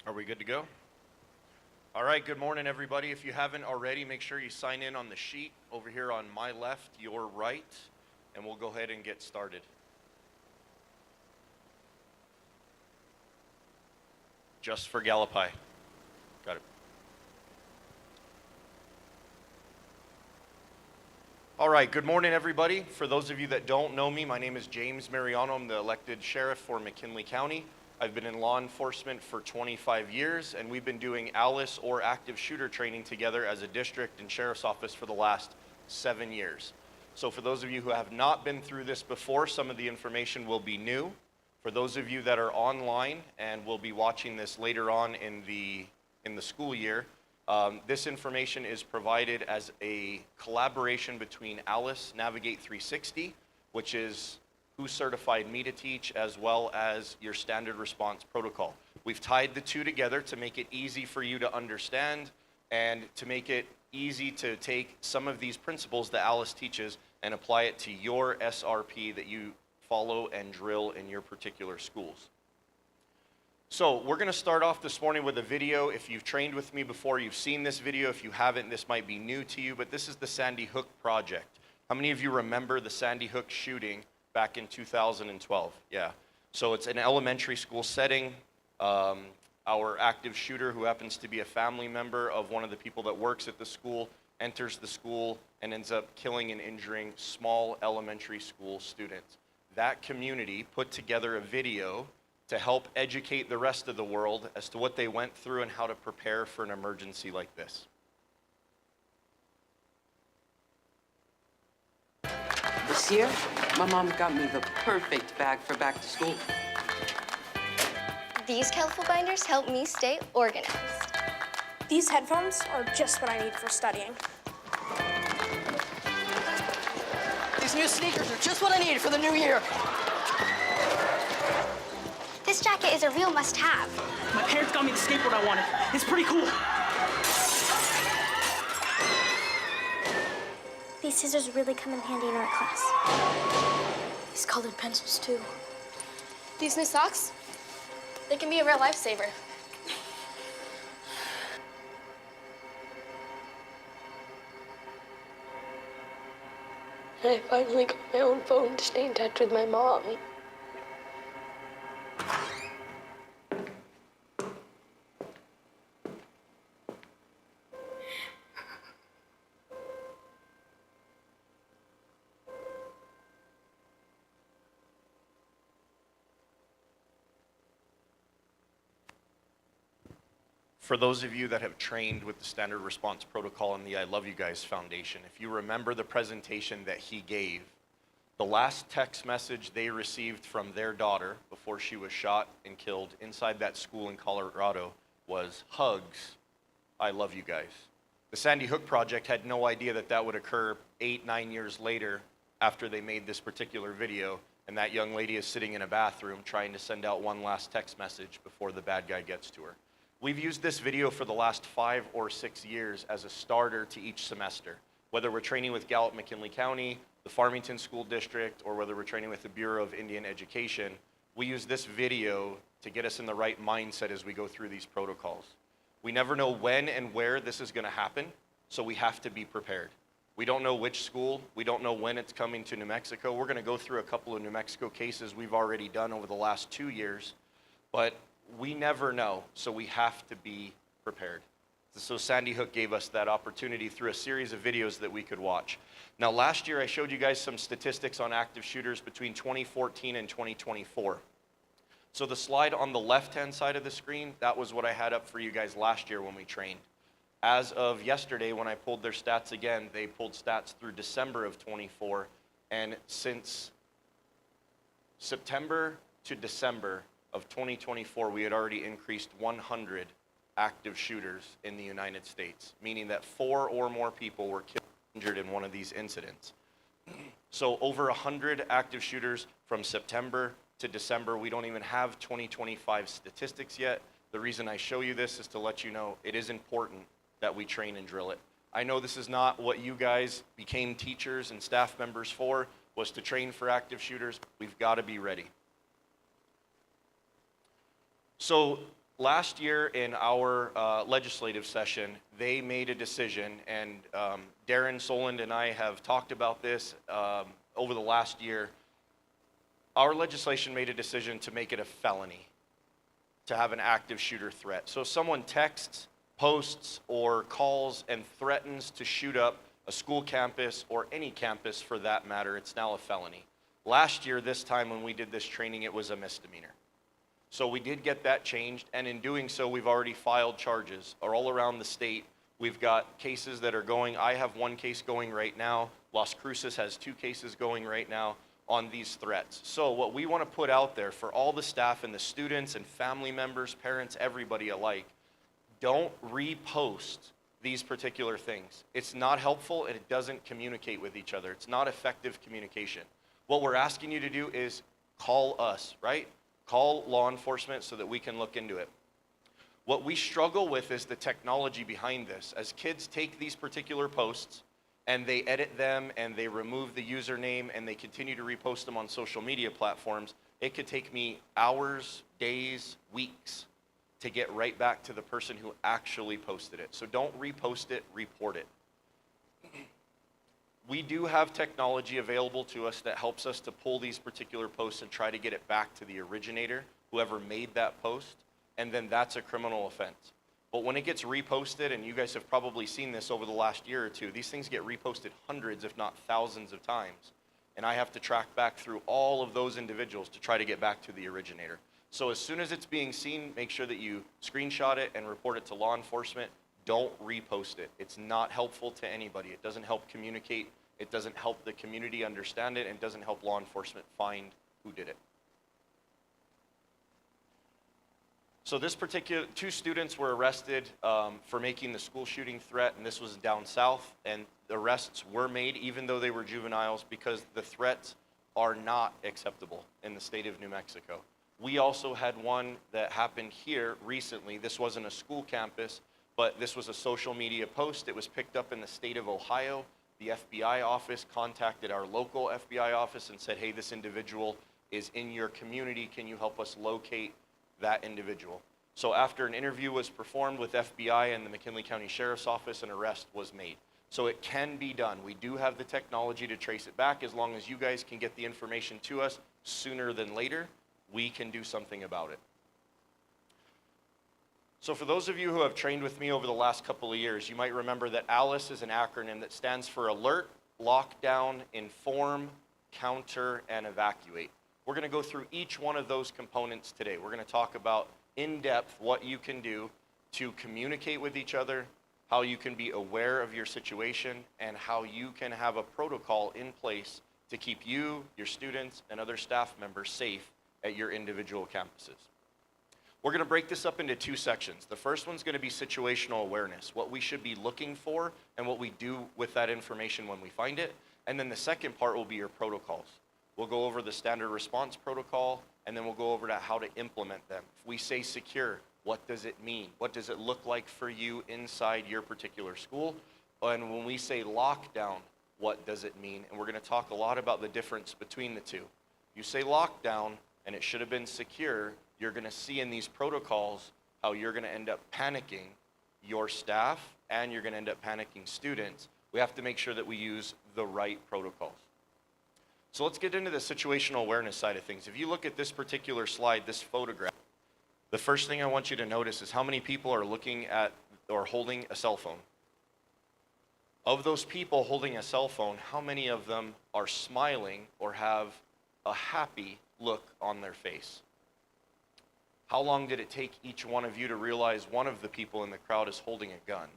Are we good to go? All right, good morning, everybody. If you haven't already, make sure you sign in on the sheet over here on my left, your right, and we'll go ahead and get started. Just for Gallup. Got it. All right, good morning, everybody. For those of you that don't know me, my name is James Mariano. I'm the elected sheriff for McKinley County. I've been in law enforcement for 25 years, and we've been doing ALICE or active shooter training together as a district and sheriff's office for the last 7 years. So for those of you who have not been through this before, some of the information will be new. For those of you that are online and will be watching this later on in the school year, this information is provided as a collaboration between ALICE Navigate 360, which is who certified me to teach, as well as your standard response protocol. We've tied the two together to make it easy for you to understand and to make it easy to take some of these principles that ALICE teaches and apply it to your SRP that you follow and drill in your particular schools. So we're gonna start off this morning with a video. If you've trained with me before, you've seen this video. If you haven't, this might be new to you, but this is the Sandy Hook project. How many of you remember the Sandy Hook shooting back in 2012? Yeah. So it's an elementary school setting. Our active shooter, who happens to be a family member of one of the people that works at the school, enters the school and ends up killing and injuring small elementary school students. That community put together a video to help educate the rest of the world as to what they went through and how to prepare for an emergency like this. This year, my mom got me the perfect bag for back to school. These colorful binders help me stay organized. These headphones are just what I need for studying. These new sneakers are just what I need for the new year. This jacket is a real must-have. My parents got me the skateboard I wanted. It's pretty cool. These scissors really come in handy in art class. These colored pencils, too. These new socks, they can be a real lifesaver. I finally got my own phone to stay in touch with my mom. For those of you that have trained with the Standard Response Protocol and the I Love You Guys Foundation, if you remember the presentation that he gave, the last text message they received from their daughter before she was shot and killed inside that school in Colorado was, "Hugs, I love you guys." The Sandy Hook Project had no idea that that would occur 8-9 years later after they made this particular video, and that young lady is sitting in a bathroom trying to send out one last text message before the bad guy gets to her. We've used this video for the last 5 or 6 years as a starter to each semester. Whether we're training with Gallup McKinley County, the Farmington School District, or whether we're training with the Bureau of Indian Education, we use this video to get us in the right mindset as we go through these protocols. We never know when and where this is gonna happen, so we have to be prepared. We don't know which school, we don't know when it's coming to New Mexico. We're gonna go through a couple of New Mexico cases we've already done over the last 2 years, but we never know, so we have to be prepared. So Sandy Hook gave us that opportunity through a series of videos that we could watch. Now, last year I showed you guys some statistics on active shooters between 2014 and 2024. So the slide on the left-hand side of the screen, that was what I had up for you guys last year when we trained. As of yesterday, when I pulled their stats again, they pulled stats through December of 24, and since September to December of 2024, we had already increased 100 active shooters in the United States, meaning that 4 or more people were killed or injured in one of these incidents. So over 100 active shooters from September to December. We don't even have 2025 statistics yet. The reason I show you this is to let you know it is important that we train and drill it. I know this is not what you guys became teachers and staff members for, was to train for active shooters. We've got to be ready. So last year in our legislative session, they made a decision, and Darren Soland and I have talked about this over the last year. Our legislation made a decision to make it a felony to have an active shooter threat. So if someone texts, posts, or calls and threatens to shoot up a school campus or any campus for that matter, it's now a felony. Last year, this time when we did this training, it was a misdemeanor. So we did get that changed, and in doing so, we've already filed charges all around the state. We've got cases that are going. I have one case going right now. Las Cruces has 2 cases going right now on these threats. So what we want to put out there for all the staff and the students and family members, parents, everybody alike, don't repost these particular things. It's not helpful, and it doesn't communicate with each other. It's not effective communication. What we're asking you to do is call us, right? Call law enforcement so that we can look into it. What we struggle with is the technology behind this. As kids take these particular posts and they edit them and they remove the username and they continue to repost them on social media platforms, it could take me hours, days, weeks to get right back to the person who actually posted it. So don't repost it, report it. We do have technology available to us that helps us to pull these particular posts and try to get it back to the originator, whoever made that post, and then that's a criminal offense. But when it gets reposted, and you guys have probably seen this over the last year or two, these things get reposted hundreds, if not thousands of times. And I have to track back through all of those individuals to try to get back to the originator. So as soon as it's being seen, make sure that you screenshot it and report it to law enforcement. Don't repost it. It's not helpful to anybody. It doesn't help communicate. It doesn't help the community understand it, and it doesn't help law enforcement find who did it. So this particular, 2 students were arrested for making the school shooting threat, and this was down south, and the arrests were made even though they were juveniles because the threats are not acceptable in the state of New Mexico. We also had one that happened here recently. This wasn't a school campus, but this was a social media post. It was picked up in the state of Ohio. The FBI office contacted our local FBI office and said, hey, this individual is in your community. Can you help us locate that individual? So after an interview was performed with FBI and the McKinley County Sheriff's Office, an arrest was made. So it can be done. We do have the technology to trace it back. As long as you guys can get the information to us sooner than later, we can do something about it. So for those of you who have trained with me over the last couple of years, you might remember that ALICE is an acronym that stands for Alert, Lockdown, Inform, Counter, and Evacuate. We're going to go through each one of those components today. We're going to talk about in depth what you can do to communicate with each other, how you can be aware of your situation, and how you can have a protocol in place to keep you, your students, and other staff members safe at your individual campuses. We're going to break this up into 2 sections. The first one's going to be situational awareness, what we should be looking for and what we do with that information when we find it. And then the second part will be your protocols. We'll go over the standard response protocol, and then we'll go over to how to implement them. If we say secure, what does it mean? What does it look like for you inside your particular school? And when we say lockdown, what does it mean? And we're going to talk a lot about the difference between the two. You say lockdown, and it should have been secure, you're going to see in these protocols how you're going to end up panicking your staff, and you're going to end up panicking students. We have to make sure that we use the right protocols. So let's get into the situational awareness side of things. If you look at this particular slide, this photograph, the first thing I want you to notice is how many people are looking at or holding a cell phone. Of those people holding a cell phone, how many of them are smiling or have a happy look on their face? How long did it take each one of you to realize one of the people in the crowd is holding a gun?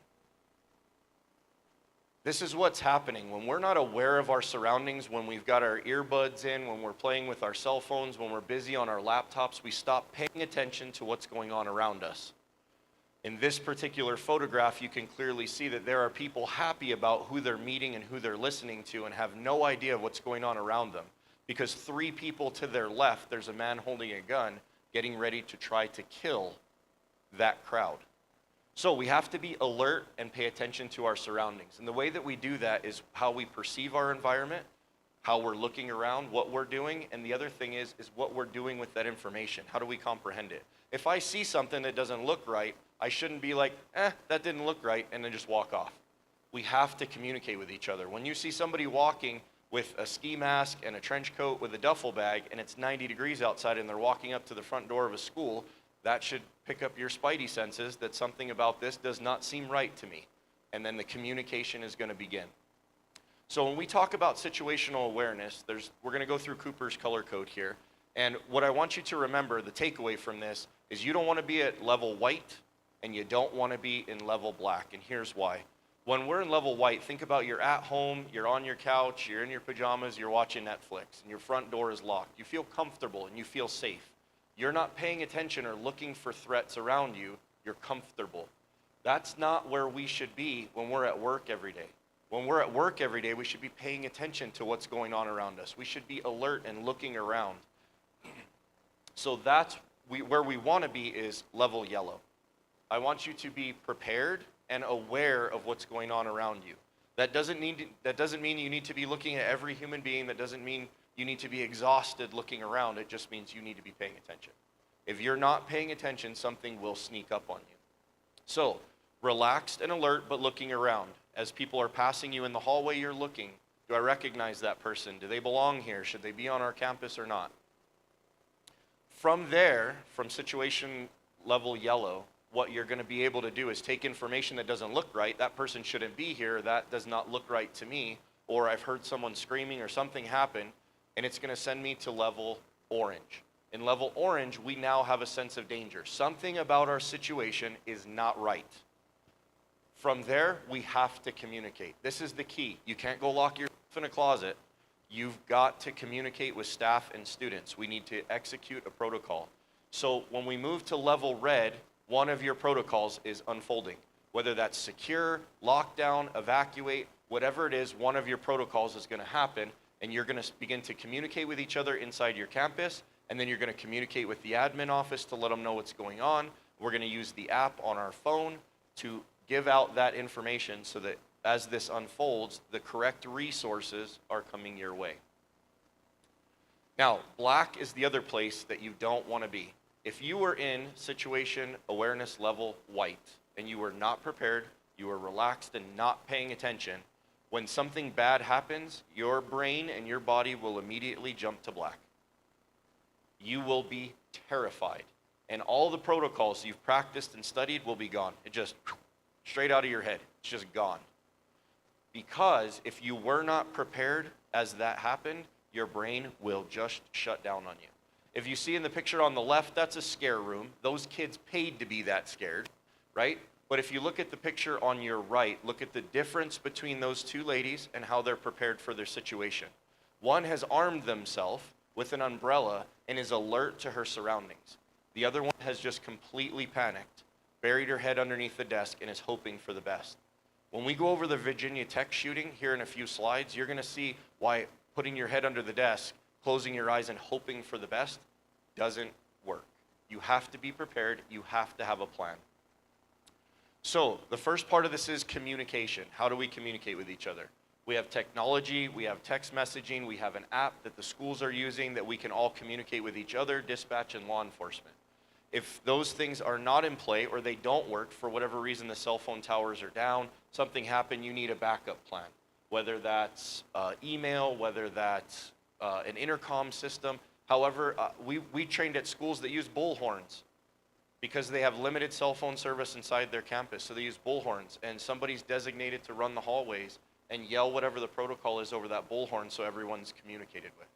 This is what's happening. When we're not aware of our surroundings, when we've got our earbuds in, when we're playing with our cell phones, when we're busy on our laptops, we stop paying attention to what's going on around us. In this particular photograph, you can clearly see that there are people happy about who they're meeting and who they're listening to and have no idea what's going on around them. Because 3 people to their left, there's a man holding a gun, getting ready to try to kill that crowd. So we have to be alert and pay attention to our surroundings. And the way that we do that is how we perceive our environment, how we're looking around, what we're doing, and the other thing is what we're doing with that information. How do we comprehend it? If I see something that doesn't look right, I shouldn't be like, that didn't look right, and then just walk off. We have to communicate with each other. When you see somebody walking with a ski mask and a trench coat with a duffel bag, and it's 90 degrees outside and they're walking up to the front door of a school, that should pick up your spidey senses that something about this does not seem right to me. And then the communication is going to begin. So when we talk about situational awareness, we're going to go through Cooper's color code here. And what I want you to remember, the takeaway from this, is you don't want to be at level white and you don't want to be in level black. And here's why. When we're in level white, think about you're at home, you're on your couch, you're in your pajamas, you're watching Netflix, and your front door is locked. You feel comfortable and you feel safe. You're not paying attention or looking for threats around you. You're comfortable. That's not where we should be when we're at work every day. When we're at work every day, we should be paying attention to what's going on around us. We should be alert and looking around. So where we want to be is level yellow. I want you to be prepared and aware of what's going on around you. That doesn't mean you need to be looking at every human being. That doesn't mean you need to be exhausted looking around. It just means you need to be paying attention. If you're not paying attention, something will sneak up on you. So, relaxed and alert, but looking around. As people are passing you in the hallway, you're looking. Do I recognize that person? Do they belong here? Should they be on our campus or not? From there, from situation level yellow, what you're going to be able to do is take information that doesn't look right. That person shouldn't be here. That does not look right to me. Or I've heard someone screaming or something happen, and it's going to send me to level orange. In level orange, we now have a sense of danger. Something about our situation is not right. From there, we have to communicate. This is the key. You can't go lock yourself in a closet. You've got to communicate with staff and students. We need to execute a protocol. So when we move to level red, one of your protocols is unfolding. Whether that's secure, lockdown, evacuate, whatever it is, one of your protocols is going to happen, and you're going to begin to communicate with each other inside your campus, and then you're going to communicate with the admin office to let them know what's going on. We're going to use the app on our phone to give out that information so that as this unfolds, the correct resources are coming your way. Now, black is the other place that you don't want to be. If you were in situation awareness level white and you were not prepared, you were relaxed and not paying attention, when something bad happens, your brain and your body will immediately jump to black. You will be terrified, and all the protocols you've practiced and studied will be gone. It just straight out of your head. It's just gone. Because if you were not prepared as that happened, your brain will just shut down on you. If you see in the picture on the left, that's a scare room. Those kids paid to be that scared, right? But if you look at the picture on your right, look at the difference between those two ladies and how they're prepared for their situation. One has armed themselves with an umbrella and is alert to her surroundings. The other one has just completely panicked, buried her head underneath the desk, and is hoping for the best. When we go over the Virginia Tech shooting here in a few slides, you're going to see why putting your head under the desk, closing your eyes, and hoping for the best doesn't work. You have to be prepared. You have to have a plan. So the first part of this is communication. How do we communicate with each other? We have technology, we have text messaging, we have an app that the schools are using that we can all communicate with each other, dispatch, and law enforcement. If those things are not in play or they don't work for whatever reason, the cell phone towers are down, something happened, you need a backup plan. Whether that's email, whether that's an intercom system. However, we trained at schools that use bullhorns because they have limited cell phone service inside their campus. So they use bullhorns, and somebody's designated to run the hallways and yell whatever the protocol is over that bullhorn so everyone's communicated with.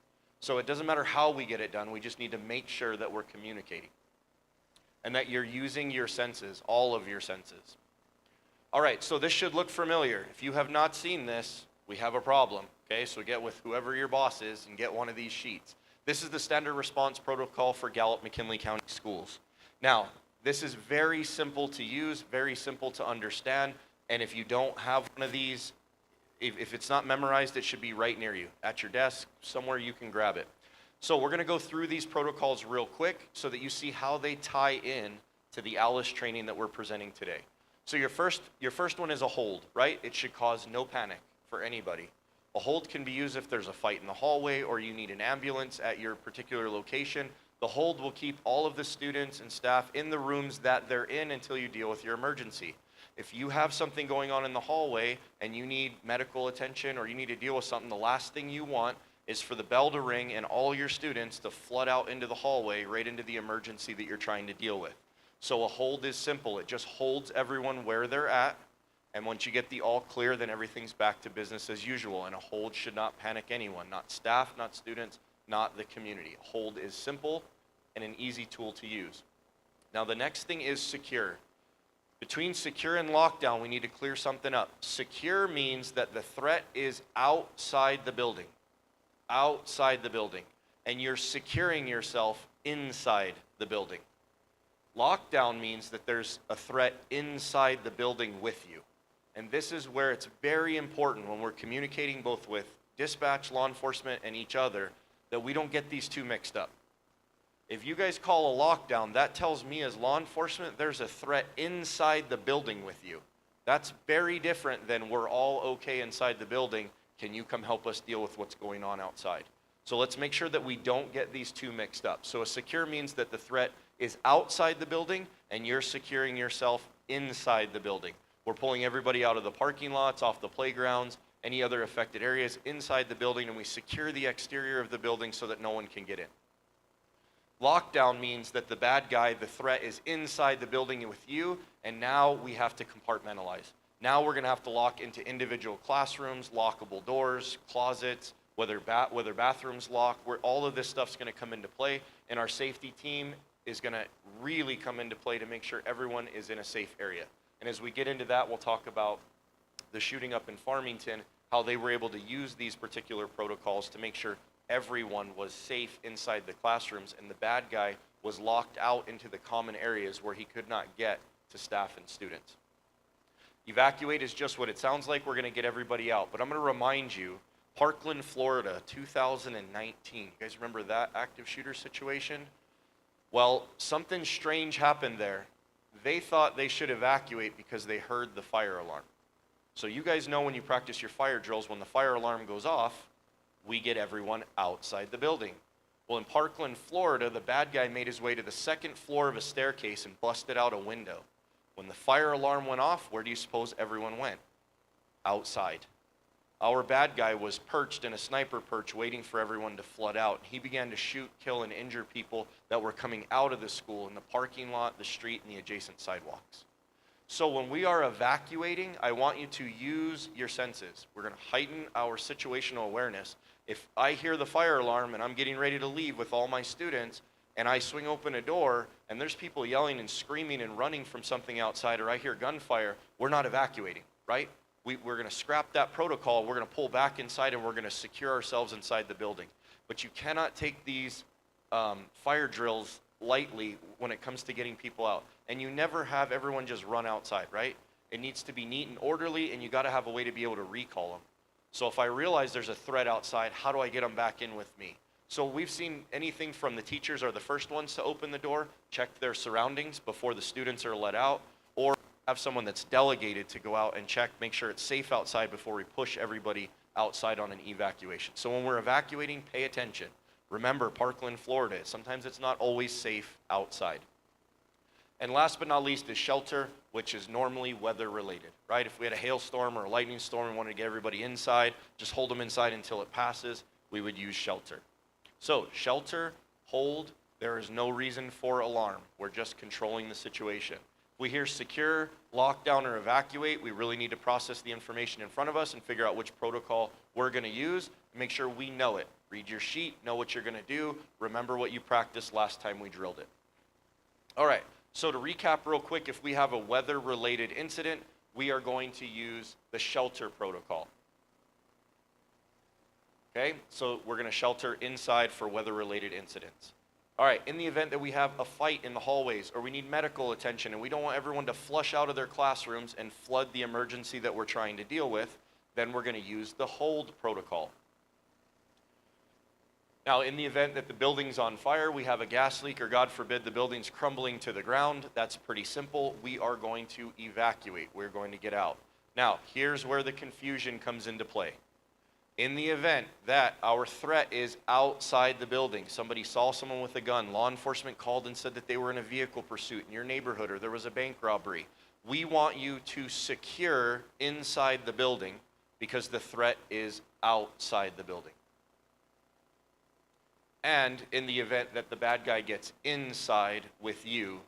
So it doesn't matter how we get it done, we just need to make sure that we're communicating and that you're using your senses, all of your senses. All right, so this should look familiar. If you have not seen this, we have a problem, okay? So get with whoever your boss is and get one of these sheets. This is the standard response protocol for Gallup McKinley County Schools. Now, this is very simple to use, very simple to understand, and if you don't have one of these, if it's not memorized, it should be right near you, at your desk, somewhere you can grab it. So we're gonna go through these protocols real quick so that you see how they tie in to the ALICE training that we're presenting today. So your first one is a hold, right? It should cause no panic for anybody. A hold can be used if there's a fight in the hallway or you need an ambulance at your particular location. The hold will keep all of the students and staff in the rooms that they're in until you deal with your emergency. If you have something going on in the hallway and you need medical attention or you need to deal with something, the last thing you want is for the bell to ring and all your students to flood out into the hallway right into the emergency that you're trying to deal with. So a hold is simple. It just holds everyone where they're at, and once you get the all clear, then everything's back to business as usual. And a hold should not panic anyone, not staff, not students, not the community. A hold is simple and an easy tool to use. Now the next thing is secure. Between secure and lockdown, we need to clear something up. Secure means that the threat is outside the building. Outside the building. And you're securing yourself inside the building. Lockdown means that there's a threat inside the building with you. And this is where it's very important when we're communicating both with dispatch, law enforcement, and each other, that we don't get these two mixed up. If you guys call a lockdown, that tells me as law enforcement there's a threat inside the building with you. That's very different than we're all okay inside the building. Can you come help us deal with what's going on outside? So let's make sure that we don't get these two mixed up. So a secure means that the threat is outside the building and you're securing yourself inside the building. We're pulling everybody out of the parking lots, off the playgrounds, any other affected areas inside the building, and we secure the exterior of the building so that no one can get in. Lockdown means that the bad guy, the threat, is inside the building with you, and now we have to compartmentalize. Now we're gonna have to lock into individual classrooms, lockable doors, closets, whether bathrooms lock, where all of this stuff's gonna come into play, and our safety team is gonna really come into play to make sure everyone is in a safe area. And as we get into that, we'll talk about the shooting up in Farmington, how they were able to use these particular protocols to make sure everyone was safe inside the classrooms and the bad guy was locked out into the common areas where he could not get to staff and students. Evacuate is just what it sounds like. We're gonna get everybody out, but I'm gonna remind you, Parkland, Florida, 2019. You guys remember that active shooter situation? Well, something strange happened there. They thought they should evacuate because they heard the fire alarm. So you guys know when you practice your fire drills, when the fire alarm goes off, we get everyone outside the building. Well, in Parkland, Florida, the bad guy made his way to the second floor of a staircase and busted out a window. When the fire alarm went off, where do you suppose everyone went? Outside. Our bad guy was perched in a sniper perch waiting for everyone to flood out. He began to shoot, kill, and injure people that were coming out of the school in the parking lot, the street, and the adjacent sidewalks. So when we are evacuating, I want you to use your senses. We're gonna heighten our situational awareness. If I hear the fire alarm and I'm getting ready to leave with all my students, and I swing open a door and there's people yelling and screaming and running from something outside, or I hear gunfire, we're not evacuating, right? We're gonna scrap that protocol, we're gonna pull back inside, and we're gonna secure ourselves inside the building. But you cannot take these fire drills lightly when it comes to getting people out. And you never have everyone just run outside, right? It needs to be neat and orderly, and you gotta have a way to be able to recall them. So if I realize there's a threat outside, how do I get them back in with me? So we've seen anything from the teachers are the first ones to open the door, check their surroundings before the students are let out, or have someone that's delegated to go out and check, make sure it's safe outside before we push everybody outside on an evacuation. So when we're evacuating, pay attention. Remember, Parkland, Florida, sometimes it's not always safe outside. And last but not least is shelter, which is normally weather related, right? If we had a hailstorm or a lightning storm and wanted to get everybody inside, just hold them inside until it passes, we would use shelter. So shelter, hold, there is no reason for alarm. We're just controlling the situation. If we hear secure, lockdown, or evacuate, we really need to process the information in front of us and figure out which protocol we're gonna use and make sure we know it. Read your sheet, know what you're gonna do, remember what you practiced last time we drilled it. All right, so to recap real quick, if we have a weather-related incident, we are going to use the shelter protocol. Okay, so we're gonna shelter inside for weather-related incidents. All right, in the event that we have a fight in the hallways or we need medical attention and we don't want everyone to flush out of their classrooms and flood the emergency that we're trying to deal with, then we're gonna use the hold protocol. Now, in the event that the building's on fire, we have a gas leak, or God forbid, the building's crumbling to the ground, that's pretty simple. We are going to evacuate. We're going to get out. Now, here's where the confusion comes into play. In the event that our threat is outside the building, somebody saw someone with a gun, law enforcement called and said that they were in a vehicle pursuit in your neighborhood or there was a bank robbery, we want you to secure inside the building because the threat is outside the building. And in the event that the bad guy gets inside with you,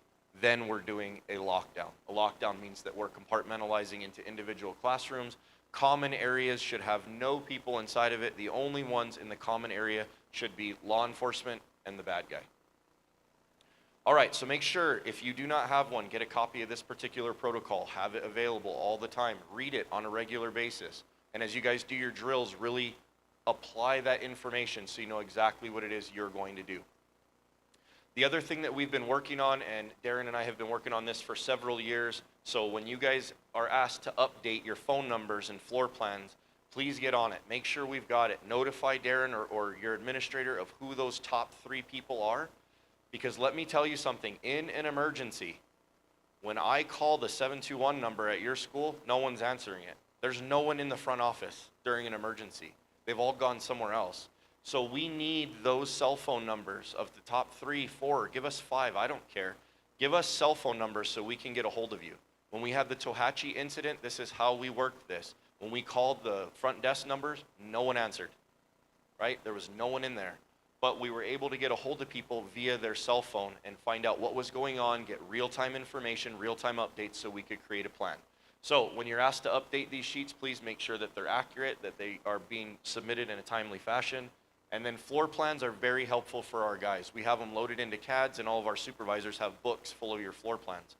then we're doing a lockdown. A lockdown means that we're compartmentalizing into individual classrooms. Common areas should have no people inside of it. The only ones in the common area should be law enforcement and the bad guy. All right, so make sure if you do not have one, get a copy of this particular protocol. Have it available all the time. Read it on a regular basis. And as you guys do your drills, really apply that information so you know exactly what it is you're going to do. The other thing that we've been working on, and Darren and I have been working on this for several years, so when you guys are asked to update your phone numbers and floor plans, please get on it. Make sure we've got it. Notify Darren or your administrator of who those top 3 people are, because let me tell you something, in an emergency, when I call the 721 number at your school, no one's answering it. There's no one in the front office during an emergency. They've all gone somewhere else. So we need those cell phone numbers of the top 3, 4, give us 5, I don't care. Give us cell phone numbers so we can get a hold of you. When we had the Tohatchi incident, this is how we worked this. When we called the front desk numbers, no one answered, right? There was no one in there. But we were able to get a hold of people via their cell phone and find out what was going on, get real-time information, real-time updates so we could create a plan. So when you're asked to update these sheets, please make sure that they're accurate, that they are being submitted in a timely fashion. And then floor plans are very helpful for our guys. We have them loaded into CADs, and all of our supervisors have books full of your floor plans.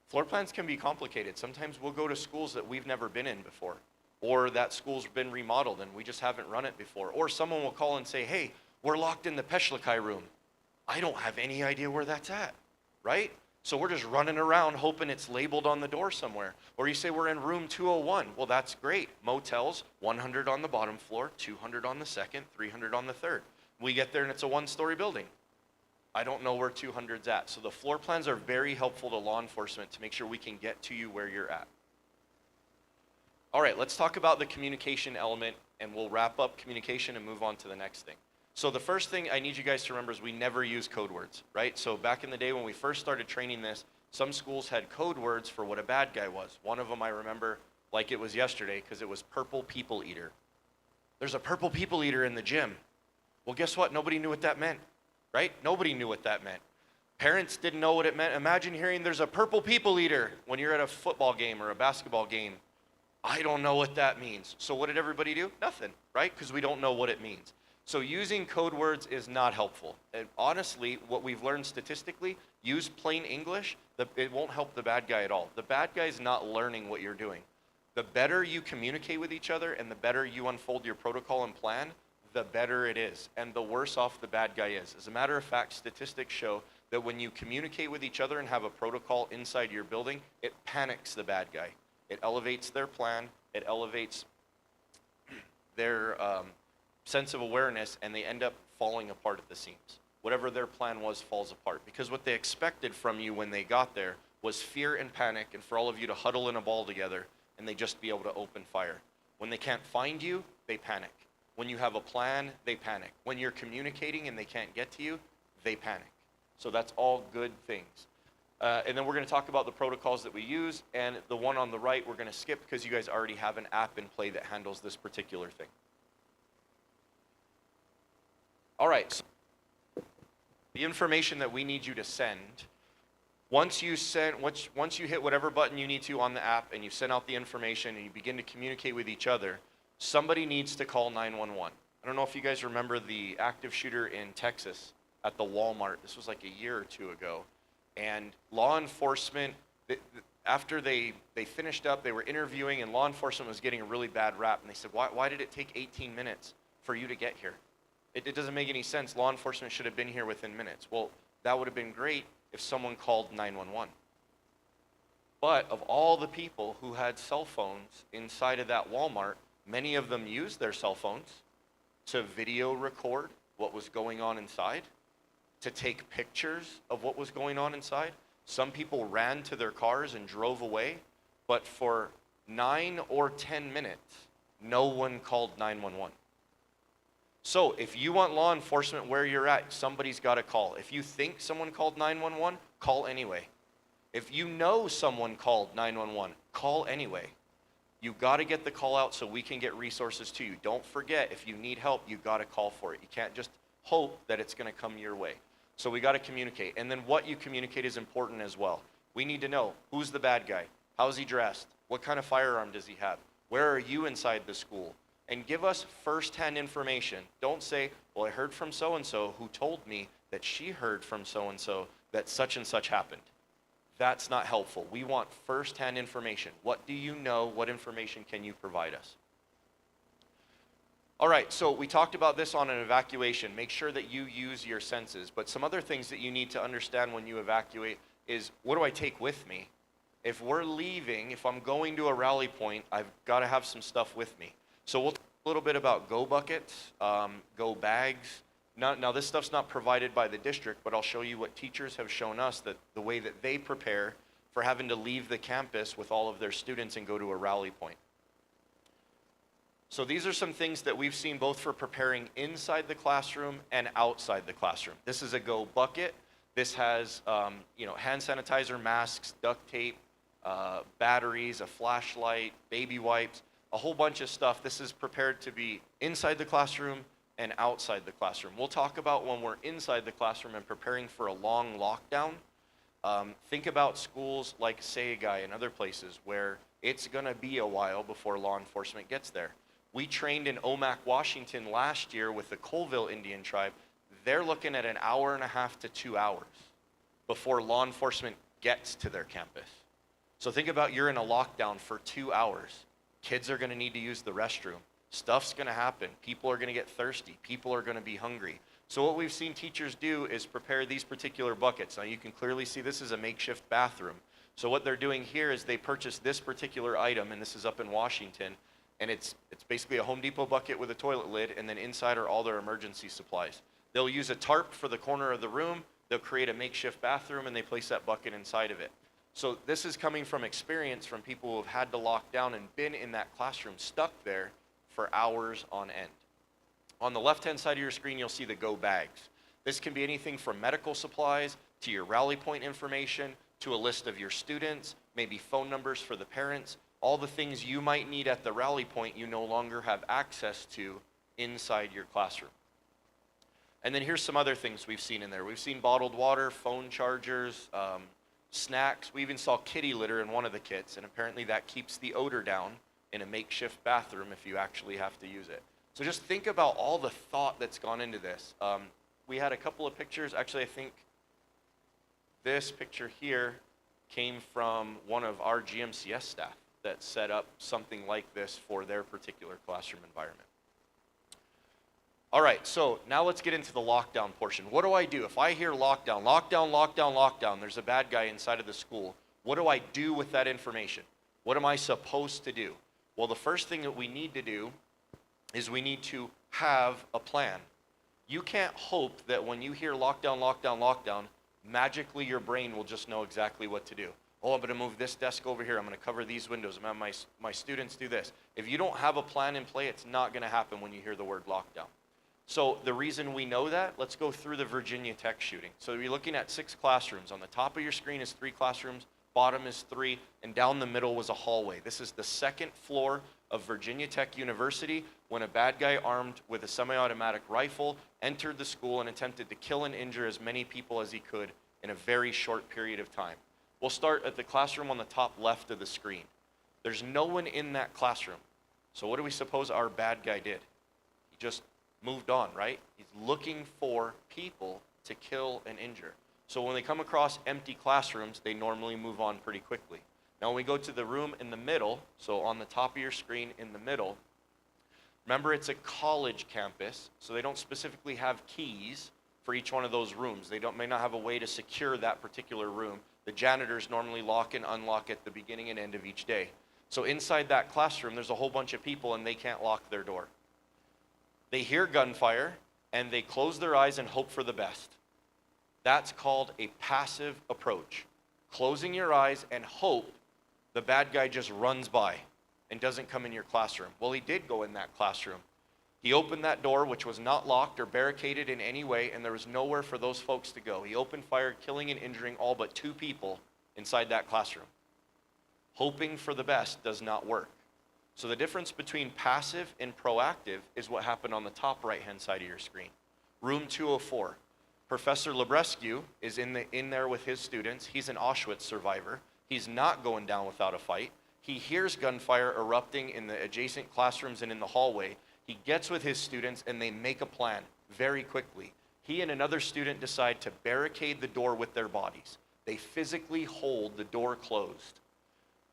Floor plans can be complicated. Sometimes we'll go to schools that we've never been in before, or that school's been remodeled and we just haven't run it before. Or someone will call and say, hey, we're locked in the Peshlikai room. I don't have any idea where that's at, right? So we're just running around hoping it's labeled on the door somewhere. Or you say we're in room 201. Well, that's great. Motels, 100 on the bottom floor, 200 on the second, 300 on the third. We get there and it's a 1-story building. I don't know where 200's at. So the floor plans are very helpful to law enforcement to make sure we can get to you where you're at. All right, let's talk about the communication element, and we'll wrap up communication and move on to the next thing. So the first thing I need you guys to remember is we never use code words, right? So back in the day when we first started training this, some schools had code words for what a bad guy was. One of them I remember like it was yesterday because it was purple people eater. There's a purple people eater in the gym. Well, guess what? Nobody knew what that meant, right? Nobody knew what that meant. Parents didn't know what it meant. Imagine hearing there's a purple people eater when you're at a football game or a basketball game. I don't know what that means. So what did everybody do? Nothing, right? Because we don't know what it means. So using code words is not helpful. And honestly, what we've learned statistically, use plain English, it won't help the bad guy at all. The bad guy's not learning what you're doing. The better you communicate with each other and the better you unfold your protocol and plan, the better it is, and the worse off the bad guy is. As a matter of fact, statistics show that when you communicate with each other and have a protocol inside your building, it panics the bad guy. It elevates their plan, it elevates their sense of awareness, and they end up falling apart at the seams. Whatever their plan was falls apart, because what they expected from you when they got there was fear and panic, and for all of you to huddle in a ball together and they just be able to open fire. When they can't find you, they panic. When you have a plan, they panic. When you're communicating and they can't get to you, they panic. So that's all good things. And then we're going to talk about the protocols that we use, and the one on the right we're going to skip because you guys already have an app in play that handles this particular thing. All right, so the information that we need you to send, once you hit whatever button you need to on the app and you send out the information and you begin to communicate with each other, somebody needs to call 911. I don't know if you guys remember the active shooter in Texas at the Walmart. This was like a year or two ago. And law enforcement, after they finished up, they were interviewing, and law enforcement was getting a really bad rap. And they said, why did it take 18 minutes for you to get here? It doesn't make any sense. Law enforcement should have been here within minutes. Well, that would have been great if someone called 911. But of all the people who had cell phones inside of that Walmart, many of them used their cell phones to video record what was going on inside, to take pictures of what was going on inside. Some people ran to their cars and drove away, but for 9 or 10 minutes, No one called 911. So if you want law enforcement where you're at, somebody's got to call. If you think someone called 911, call anyway. If you know someone called 911, call anyway. You got to get the call out so we can get resources to you. Don't forget, if you need help, you got to call for it. You can't just hope that it's going to come your way. So we got to communicate. And then what you communicate is important as well. We need to know who's the bad guy, how's he dressed, what kind of firearm does he have, where are you inside the school, and give us firsthand information. Don't say, well, I heard from so-and-so who told me that she heard from so-and-so that such and such happened. That's not helpful. We want firsthand information. What do you know? What information can you provide us? All right, so we talked about this on an evacuation. Make sure that you use your senses. But some other things that you need to understand when you evacuate is, what do I take with me? If we're leaving, if I'm going to a rally point, I've got to have some stuff with me. So we'll talk a little bit about go buckets, go bags. Now this stuff's not provided by the district, but I'll show you what teachers have shown us, that the way that they prepare for having to leave the campus with all of their students and go to a rally point. So these are some things that we've seen both for preparing inside the classroom and outside the classroom. This is a go bucket. This has hand sanitizer, masks, duct tape, batteries, a flashlight, baby wipes, a whole bunch of stuff. This is prepared to be inside the classroom and outside the classroom. We'll talk about when we're inside the classroom and preparing for a long lockdown. Think about schools like Sagai and other places where it's gonna be a while before law enforcement gets there. We trained in Omak, Washington last year with the Colville Indian tribe. They're looking at an hour and a half to 2 hours before law enforcement gets to their campus. So think about, you're in a lockdown for 2 hours. Kids are gonna need to use the restroom. Stuff's gonna happen. People are gonna get thirsty. People are gonna be hungry. So what we've seen teachers do is prepare these particular buckets. Now you can clearly see this is a makeshift bathroom. So what they're doing here is they purchased this particular item, and this is up in Washington, and it's basically a Home Depot bucket with a toilet lid, and then inside are all their emergency supplies. They'll use a tarp for the corner of the room, they'll create a makeshift bathroom, and they place that bucket inside of it. So this is coming from experience from people who have had to lock down and been in that classroom, stuck there for hours on end. On the left-hand side of your screen, you'll see the go bags. This can be anything from medical supplies to your rally point information, to a list of your students, maybe phone numbers for the parents, all the things you might need at the rally point you no longer have access to inside your classroom. And then here's some other things we've seen in there. We've seen bottled water, phone chargers, snacks. We even saw kitty litter in one of the kits, and apparently that keeps the odor down in a makeshift bathroom if you actually have to use it. So just think about all the thought that's gone into this. We had a couple of pictures. Actually, I think this picture here came from one of our GMCS staff that set up something like this for their particular classroom environment. All right, so now let's get into the lockdown portion. What do I do? If I hear lockdown, lockdown, lockdown, lockdown, there's a bad guy inside of the school, what do I do with that information? What am I supposed to do? Well, the first thing that we need to do is we need to have a plan. You can't hope that when you hear lockdown, lockdown, lockdown, magically your brain will just know exactly what to do. Oh, I'm gonna move this desk over here, I'm gonna cover these windows, I'm gonna have my students do this. If you don't have a plan in play, it's not gonna happen when you hear the word lockdown. So the reason we know that, let's go through the Virginia Tech shooting. So you're looking at 6 classrooms. On the top of your screen is 3 classrooms, bottom is 3, and down the middle was a hallway. This is the 2nd floor of Virginia Tech University when a bad guy armed with a semi-automatic rifle entered the school and attempted to kill and injure as many people as he could in a very short period of time. We'll start at the classroom on the top left of the screen. There's no one in that classroom. So what do we suppose our bad guy did? He just moved on, right? He's looking for people to kill and injure. So when they come across empty classrooms, they normally move on pretty quickly. Now when we go to the room in the middle, so on the top of your screen in the middle, remember it's a college campus, so they don't specifically have keys for each one of those rooms. They may not have a way to secure that particular room. The janitors normally lock and unlock at the beginning and end of each day. So inside that classroom, there's a whole bunch of people and they can't lock their door. They hear gunfire and they close their eyes and hope for the best. That's called a passive approach. Closing your eyes and hope the bad guy just runs by. and doesn't come in your classroom. Well, he did go in that classroom. He opened that door, which was not locked or barricaded in any way, and there was nowhere for those folks to go. He opened fire, killing and injuring all but 2 people inside that classroom. Hoping for the best does not work. So the difference between passive and proactive is what happened on the top right-hand side of your screen. Room 204. Professor Lebrescu is in there with his students. He's an Auschwitz survivor. He's not going down without a fight. He hears gunfire erupting in the adjacent classrooms and in the hallway. He gets with his students and they make a plan very quickly. He and another student decide to barricade the door with their bodies. They physically hold the door closed,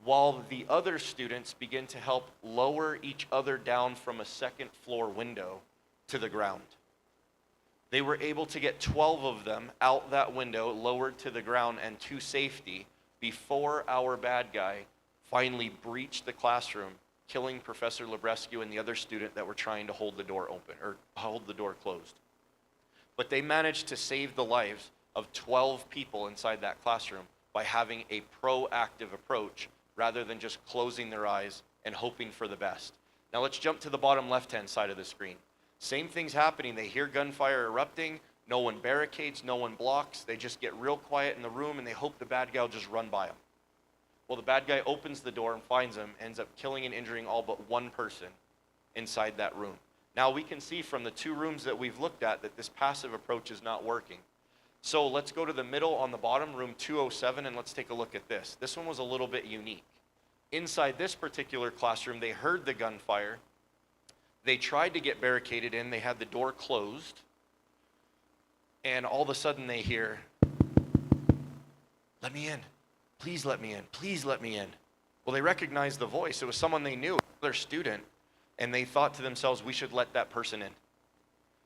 while the other students begin to help lower each other down from a second floor window to the ground. They were able to get 12 of them out that window, lowered to the ground and to safety, before our bad guy finally breached the classroom, killing Professor Lebrescu and the other student that were trying to hold the door open, or hold the door closed. But they managed to save the lives of 12 people inside that classroom by having a proactive approach rather than just closing their eyes and hoping for the best. Now let's jump to the bottom left-hand side of the screen. Same thing's happening. They hear gunfire erupting. No one barricades, no one blocks. They just get real quiet in the room and they hope the bad guy will just run by them. Well, the bad guy opens the door and finds them, ends up killing and injuring all but 1 person inside that room. Now we can see from the 2 rooms that we've looked at that this passive approach is not working. So let's go to the middle on the bottom, room 207, and let's take a look at this. This one was a little bit unique. Inside this particular classroom, they heard the gunfire. They tried to get barricaded in. They had the door closed. And all of a sudden they hear, "Let me in. Please let me in. Please let me in." Well, they recognized the voice. It was someone they knew, their student. And they thought to themselves, we should let that person in.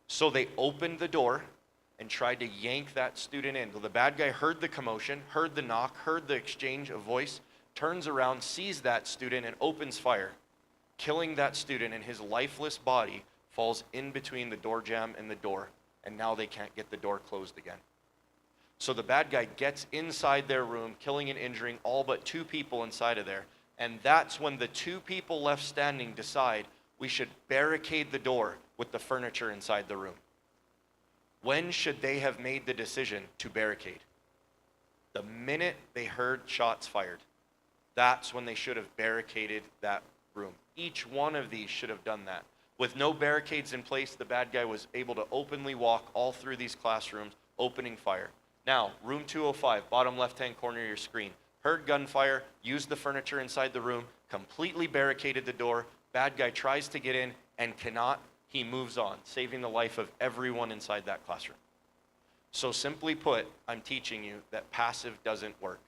So they opened the door and tried to yank that student in. Well, the bad guy heard the commotion, heard the knock, heard the exchange of voice, turns around, sees that student, and opens fire, killing that student, and his lifeless body falls in between the door jamb and the door, and now they can't get the door closed again. So the bad guy gets inside their room, killing and injuring all but 2 people inside of there, and that's when the 2 people left standing decide we should barricade the door with the furniture inside the room. When should they have made the decision to barricade? The minute they heard shots fired. That's when they should have barricaded that room. Each one of these should have done that. With no barricades in place, the bad guy was able to openly walk all through these classrooms, opening fire. Now, room 205, bottom left-hand corner of your screen. Heard gunfire, used the furniture inside the room, completely barricaded the door. Bad guy tries to get in and cannot. He moves on, saving the life of everyone inside that classroom. So simply put, I'm teaching you that passive doesn't work,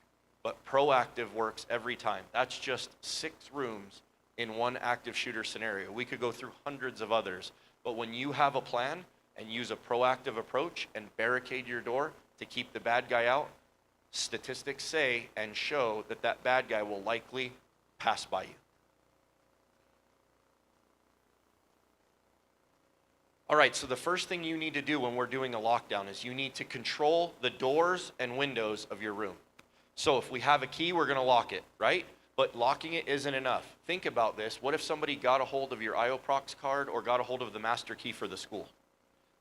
but proactive works every time. That's just 6 rooms in one active shooter scenario. We could go through hundreds of others, but when you have a plan and use a proactive approach and barricade your door to keep the bad guy out, statistics say and show that that bad guy will likely pass by you. All right, so the first thing you need to do when we're doing a lockdown is you need to control the doors and windows of your room. So if we have a key, we're gonna lock it, right? But locking it isn't enough. Think about this. What if somebody got a hold of your IOPROX card or got a hold of the master key for the school?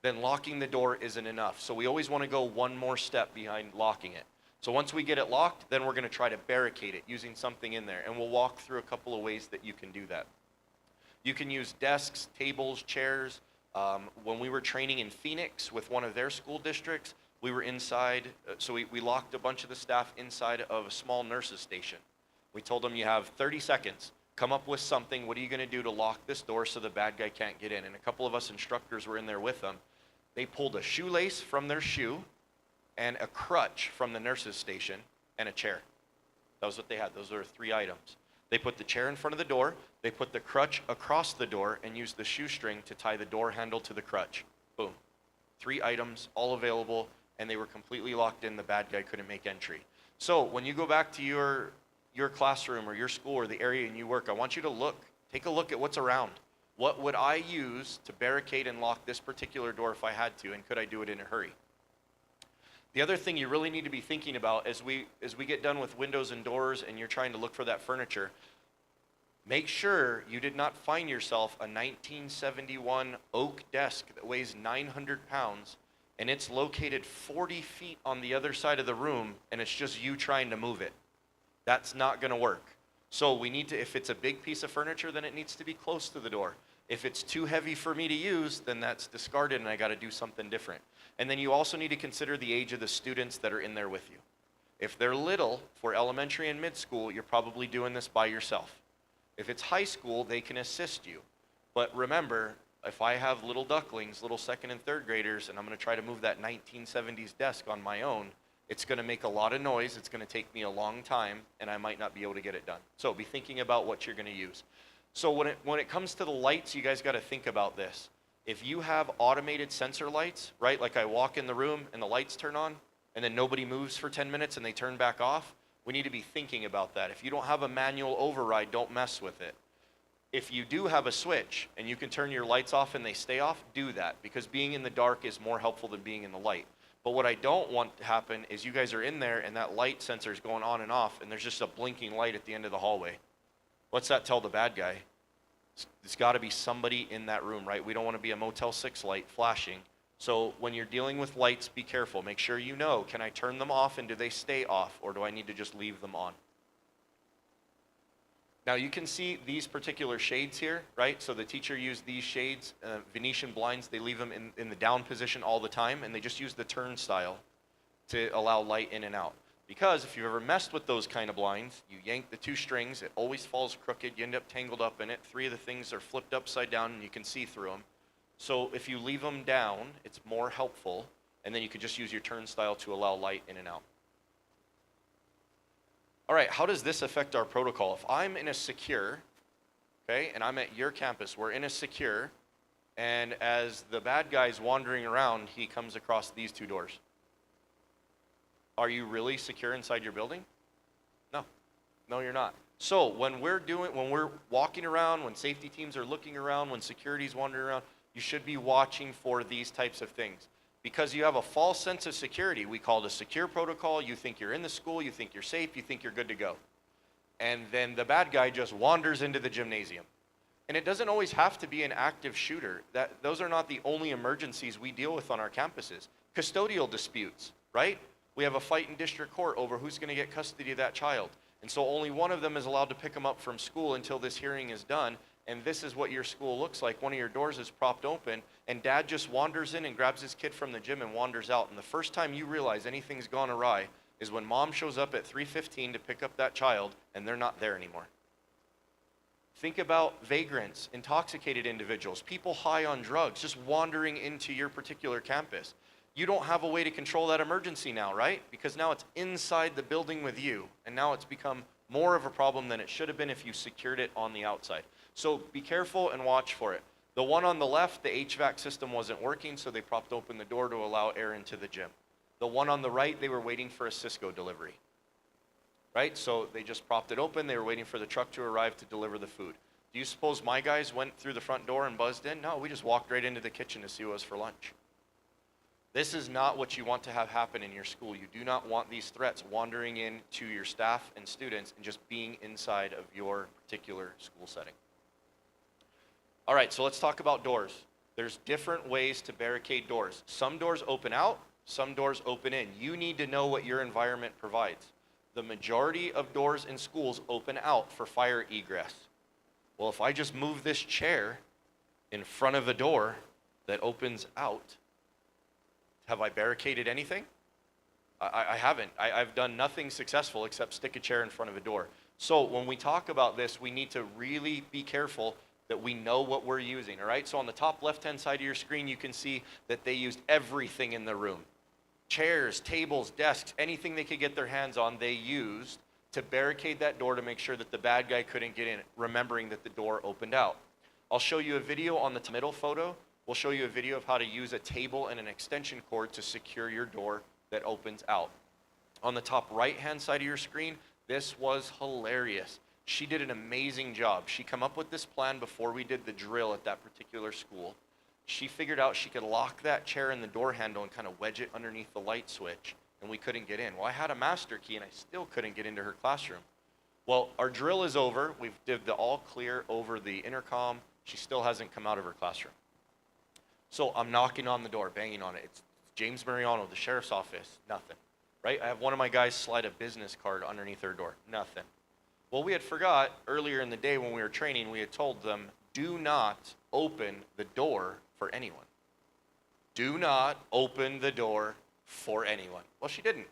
Then locking the door isn't enough. So we always wanna go one more step behind locking it. So once we get it locked, then we're gonna try to barricade it using something in there. And we'll walk through a couple of ways that you can do that. You can use desks, tables, chairs. When we were training in Phoenix with one of their school districts, we were inside, so we locked a bunch of the staff inside of a small nurse's station. We told them, you have 30 seconds, come up with something. What are you gonna do to lock this door so the bad guy can't get in? And a couple of us instructors were in there with them. They pulled a shoelace from their shoe and a crutch from the nurse's station and a chair. That was what they had. Those are 3 items. They put the chair in front of the door, they put the crutch across the door and used the shoestring to tie the door handle to the crutch. Boom. 3 items, all available, and they were completely locked in. The bad guy couldn't make entry. So when you go back to your classroom or your school or the area and you work, I want you to take a look at what's around. What would I use to barricade and lock this particular door if I had to, and could I do it in a hurry? The other thing you really need to be thinking about as we get done with windows and doors and you're trying to look for that furniture, Make sure you did not find yourself a 1971 oak desk that weighs 900 pounds and it's located 40 feet on the other side of the room and it's just you trying to move it. That's not gonna work. So we need to, if it's a big piece of furniture, then it needs to be close to the door. If it's too heavy for me to use, then that's discarded and I gotta do something different. And then you also need to consider the age of the students that are in there with you. If they're little, for elementary and mid-school, you're probably doing this by yourself. If it's high school, they can assist you. But remember, if I have little ducklings, little second and third graders, and I'm gonna try to move that 1970s desk on my own, it's gonna make a lot of noise, it's gonna take me a long time, and I might not be able to get it done. So be thinking about what you're gonna use. So when it comes to the lights, you guys gotta think about this. If you have automated sensor lights, right, like I walk in the room and the lights turn on, and then nobody moves for 10 minutes and they turn back off, we need to be thinking about that. If you don't have a manual override, don't mess with it. If you do have a switch and you can turn your lights off and they stay off, do that, because being in the dark is more helpful than being in the light. But what I don't want to happen is you guys are in there and that light sensor is going on and off and there's just a blinking light at the end of the hallway. What's that tell the bad guy? There's got to be somebody in that room, right? We don't want to be a Motel 6 light flashing. So when you're dealing with lights, be careful. Make sure you know, can I turn them off and do they stay off, or do I need to just leave them on? Now you can see these particular shades here, right? So the teacher used these shades, Venetian blinds, they leave them in the down position all the time, and they just use the turnstile to allow light in and out. Because if you've ever messed with those kind of blinds, you yank the two strings, it always falls crooked, you end up tangled up in it. Three of the things are flipped upside down and you can see through them. So if you leave them down, it's more helpful, and then you could just use your turnstile to allow light in and out. All right, how does this affect our protocol? If I'm in a secure, okay, and I'm at your campus, we're in a secure, and as the bad guy's wandering around, he comes across these two doors. Are you really secure inside your building? No, no, you're not. So when we're walking around, when safety teams are looking around, when security's wandering around, you should be watching for these types of things. Because you have a false sense of security, we call it a secure protocol, you think you're in the school, you think you're safe, you think you're good to go. And then the bad guy just wanders into the gymnasium. And it doesn't always have to be an active shooter. Those are not the only emergencies we deal with on our campuses. Custodial disputes, right? We have a fight in district court over who's gonna get custody of that child. And so only one of them is allowed to pick them up from school until this hearing is done. And this is what your school looks like. One of your doors is propped open and dad just wanders in and grabs his kid from the gym and wanders out. And the first time you realize anything's gone awry is when mom shows up at 3:15 to pick up that child and they're not there anymore. Think about vagrants, intoxicated individuals, people high on drugs, just wandering into your particular campus. You don't have a way to control that emergency now, right? Because now it's inside the building with you, and now it's become more of a problem than it should have been if you secured it on the outside. So be careful and watch for it. The one on the left, the HVAC system wasn't working, so they propped open the door to allow air into the gym. The one on the right, they were waiting for a Cisco delivery, right? So they just propped it open, they were waiting for the truck to arrive to deliver the food. Do you suppose my guys went through the front door and buzzed in? No, we just walked right into the kitchen to see what was for lunch. This is not what you want to have happen in your school. You do not want these threats wandering into your staff and students and just being inside of your particular school setting. All right, so let's talk about doors. There's different ways to barricade doors. Some doors open out, some doors open in. You need to know what your environment provides. The majority of doors in schools open out for fire egress. Well, if I just move this chair in front of a door that opens out, have I barricaded anything? I haven't. I've done nothing successful except stick a chair in front of a door. So when we talk about this, we need to really be careful that we know what we're using, all right? So on the top left-hand side of your screen, you can see that they used everything in the room. Chairs, tables, desks, anything they could get their hands on, they used to barricade that door to make sure that the bad guy couldn't get in, remembering that the door opened out. I'll show you a video on the middle photo. We'll show you a video of how to use a table and an extension cord to secure your door that opens out. On the top right-hand side of your screen, this was hilarious. She did an amazing job. She came up with this plan before we did the drill at that particular school. She figured out she could lock that chair in the door handle and kind of wedge it underneath the light switch, and we couldn't get in. Well, I had a master key and I still couldn't get into her classroom. Well, our drill is over. We've did the all clear over the intercom. She still hasn't come out of her classroom. So I'm knocking on the door, banging on it. It's James Mariano, the sheriff's office. Nothing, right? I have one of my guys slide a business card underneath her door. Nothing. Well, we had forgot earlier in the day when we were training, we had told them, do not open the door for anyone. Do not open the door for anyone. Well, she didn't.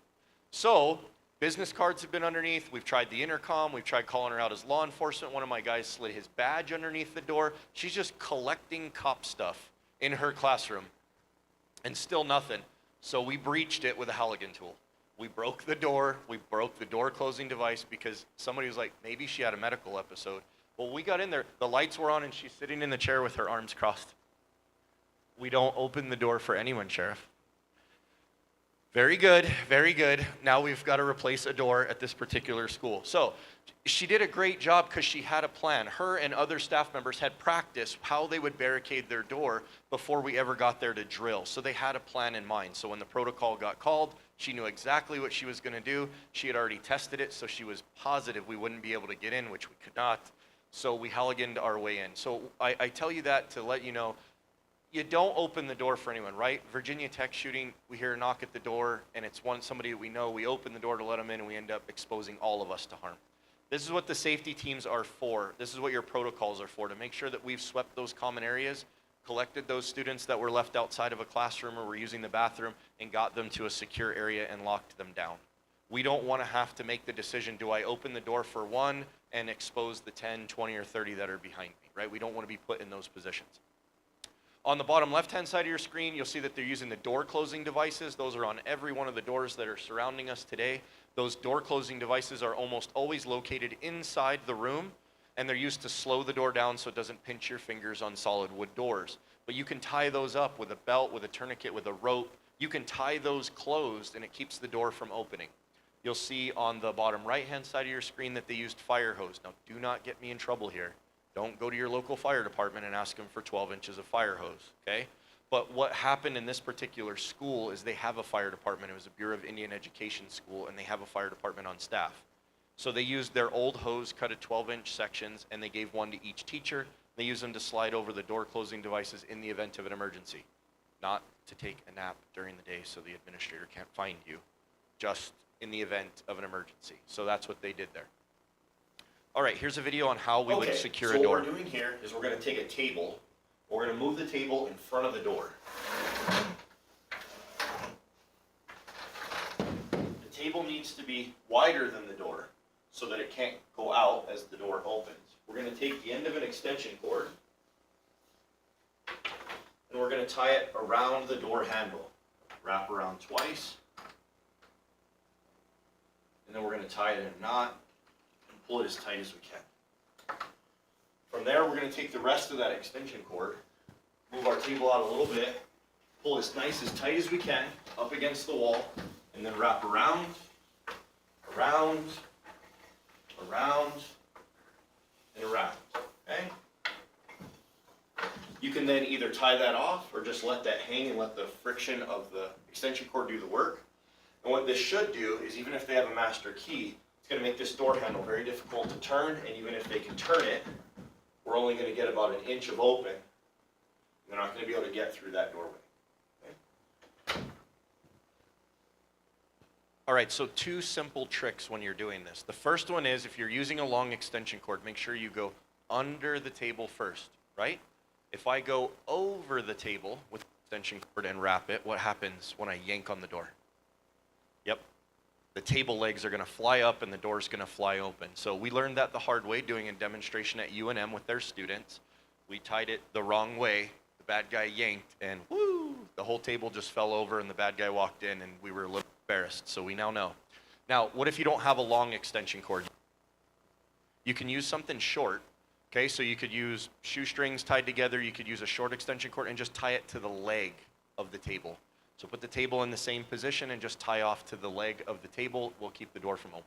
So business cards have been underneath. We've tried the intercom. We've tried calling her out as law enforcement. One of my guys slid his badge underneath the door. She's just collecting cop stuff in her classroom and still nothing. So we breached it with a Halligan tool. We broke the door. We broke the door closing device because somebody was like, maybe she had a medical episode. Well, we got in there. The lights were on and she's sitting in the chair with her arms crossed. We don't open the door for anyone, Sheriff. Very good, very good. Now we've got to replace a door at this particular school. So she did a great job because she had a plan. Her and other staff members had practiced how they would barricade their door before we ever got there to drill. So they had a plan in mind. So when the protocol got called, she knew exactly what she was going to do. She had already tested it, so she was positive we wouldn't be able to get in, which we could not. So we Halliganed our way in. So I tell you that to let you know, you don't open the door for anyone, right? Virginia Tech shooting, we hear a knock at the door, and it's somebody that we know. We open the door to let them in, and we end up exposing all of us to harm. This is what the safety teams are for. This is what your protocols are for, to make sure that we've swept those common areas, collected those students that were left outside of a classroom or were using the bathroom, and got them to a secure area and locked them down. We don't want to have to make the decision, do I open the door for one and expose the 10, 20, or 30 that are behind me, right? We don't want to be put in those positions. On the bottom left-hand side of your screen, you'll see that they're using the door closing devices. Those are on every one of the doors that are surrounding us today. Those door closing devices are almost always located inside the room, and they're used to slow the door down so it doesn't pinch your fingers on solid wood doors. But you can tie those up with a belt, with a tourniquet, with a rope. You can tie those closed, and it keeps the door from opening. You'll see on the bottom right-hand side of your screen that they used fire hose. Now, do not get me in trouble here. Don't go to your local fire department and ask them for 12 inches of fire hose, okay? But what happened in this particular school is they have a fire department. It was a Bureau of Indian Education school, and they have a fire department on staff. So they used their old hose, cut at 12-inch sections, and they gave one to each teacher. They used them to slide over the door closing devices in the event of an emergency. Not to take a nap during the day so the administrator can't find you, just in the event of an emergency. So that's what they did there. All right, here's a video on how we would secure a door. What we're doing here is we're going to take a table. We're going to move the table in front of the door. The table needs to be wider than the door so that it can't go out as the door opens. We're going to take the end of an extension cord and we're going to tie it around the door handle. Wrap around twice. And then we're going to tie it in a knot. Pull it as tight as we can. From there, we're going to take the rest of that extension cord, move our table out a little bit, pull as nice as tight as we can up against the wall, and then wrap around, around, around, and around. Okay? You can then either tie that off or just let that hang and let the friction of the extension cord do the work. And what this should do is, even if they have a master key, it's going to make this door handle very difficult to turn, and even if they can turn it, we're only going to get about an inch of open. They're not going to be able to get through that doorway. Okay? All right, so two simple tricks when you're doing this. The first one is, if you're using a long extension cord, make sure you go under the table first, right? If I go over the table with extension cord and wrap it, what happens when I yank on the door? Yep. The table legs are going to fly up and the door's going to fly open. So we learned that the hard way doing a demonstration at UNM with their students. We tied it the wrong way. The bad guy yanked and whoo, the whole table just fell over and the bad guy walked in and we were a little embarrassed. So we now know. Now, what if you don't have a long extension cord? You can use something short. Okay, so you could use shoestrings tied together. You could use a short extension cord and just tie it to the leg of the table. So put the table in the same position and just tie off to the leg of the table. We'll keep the door from opening.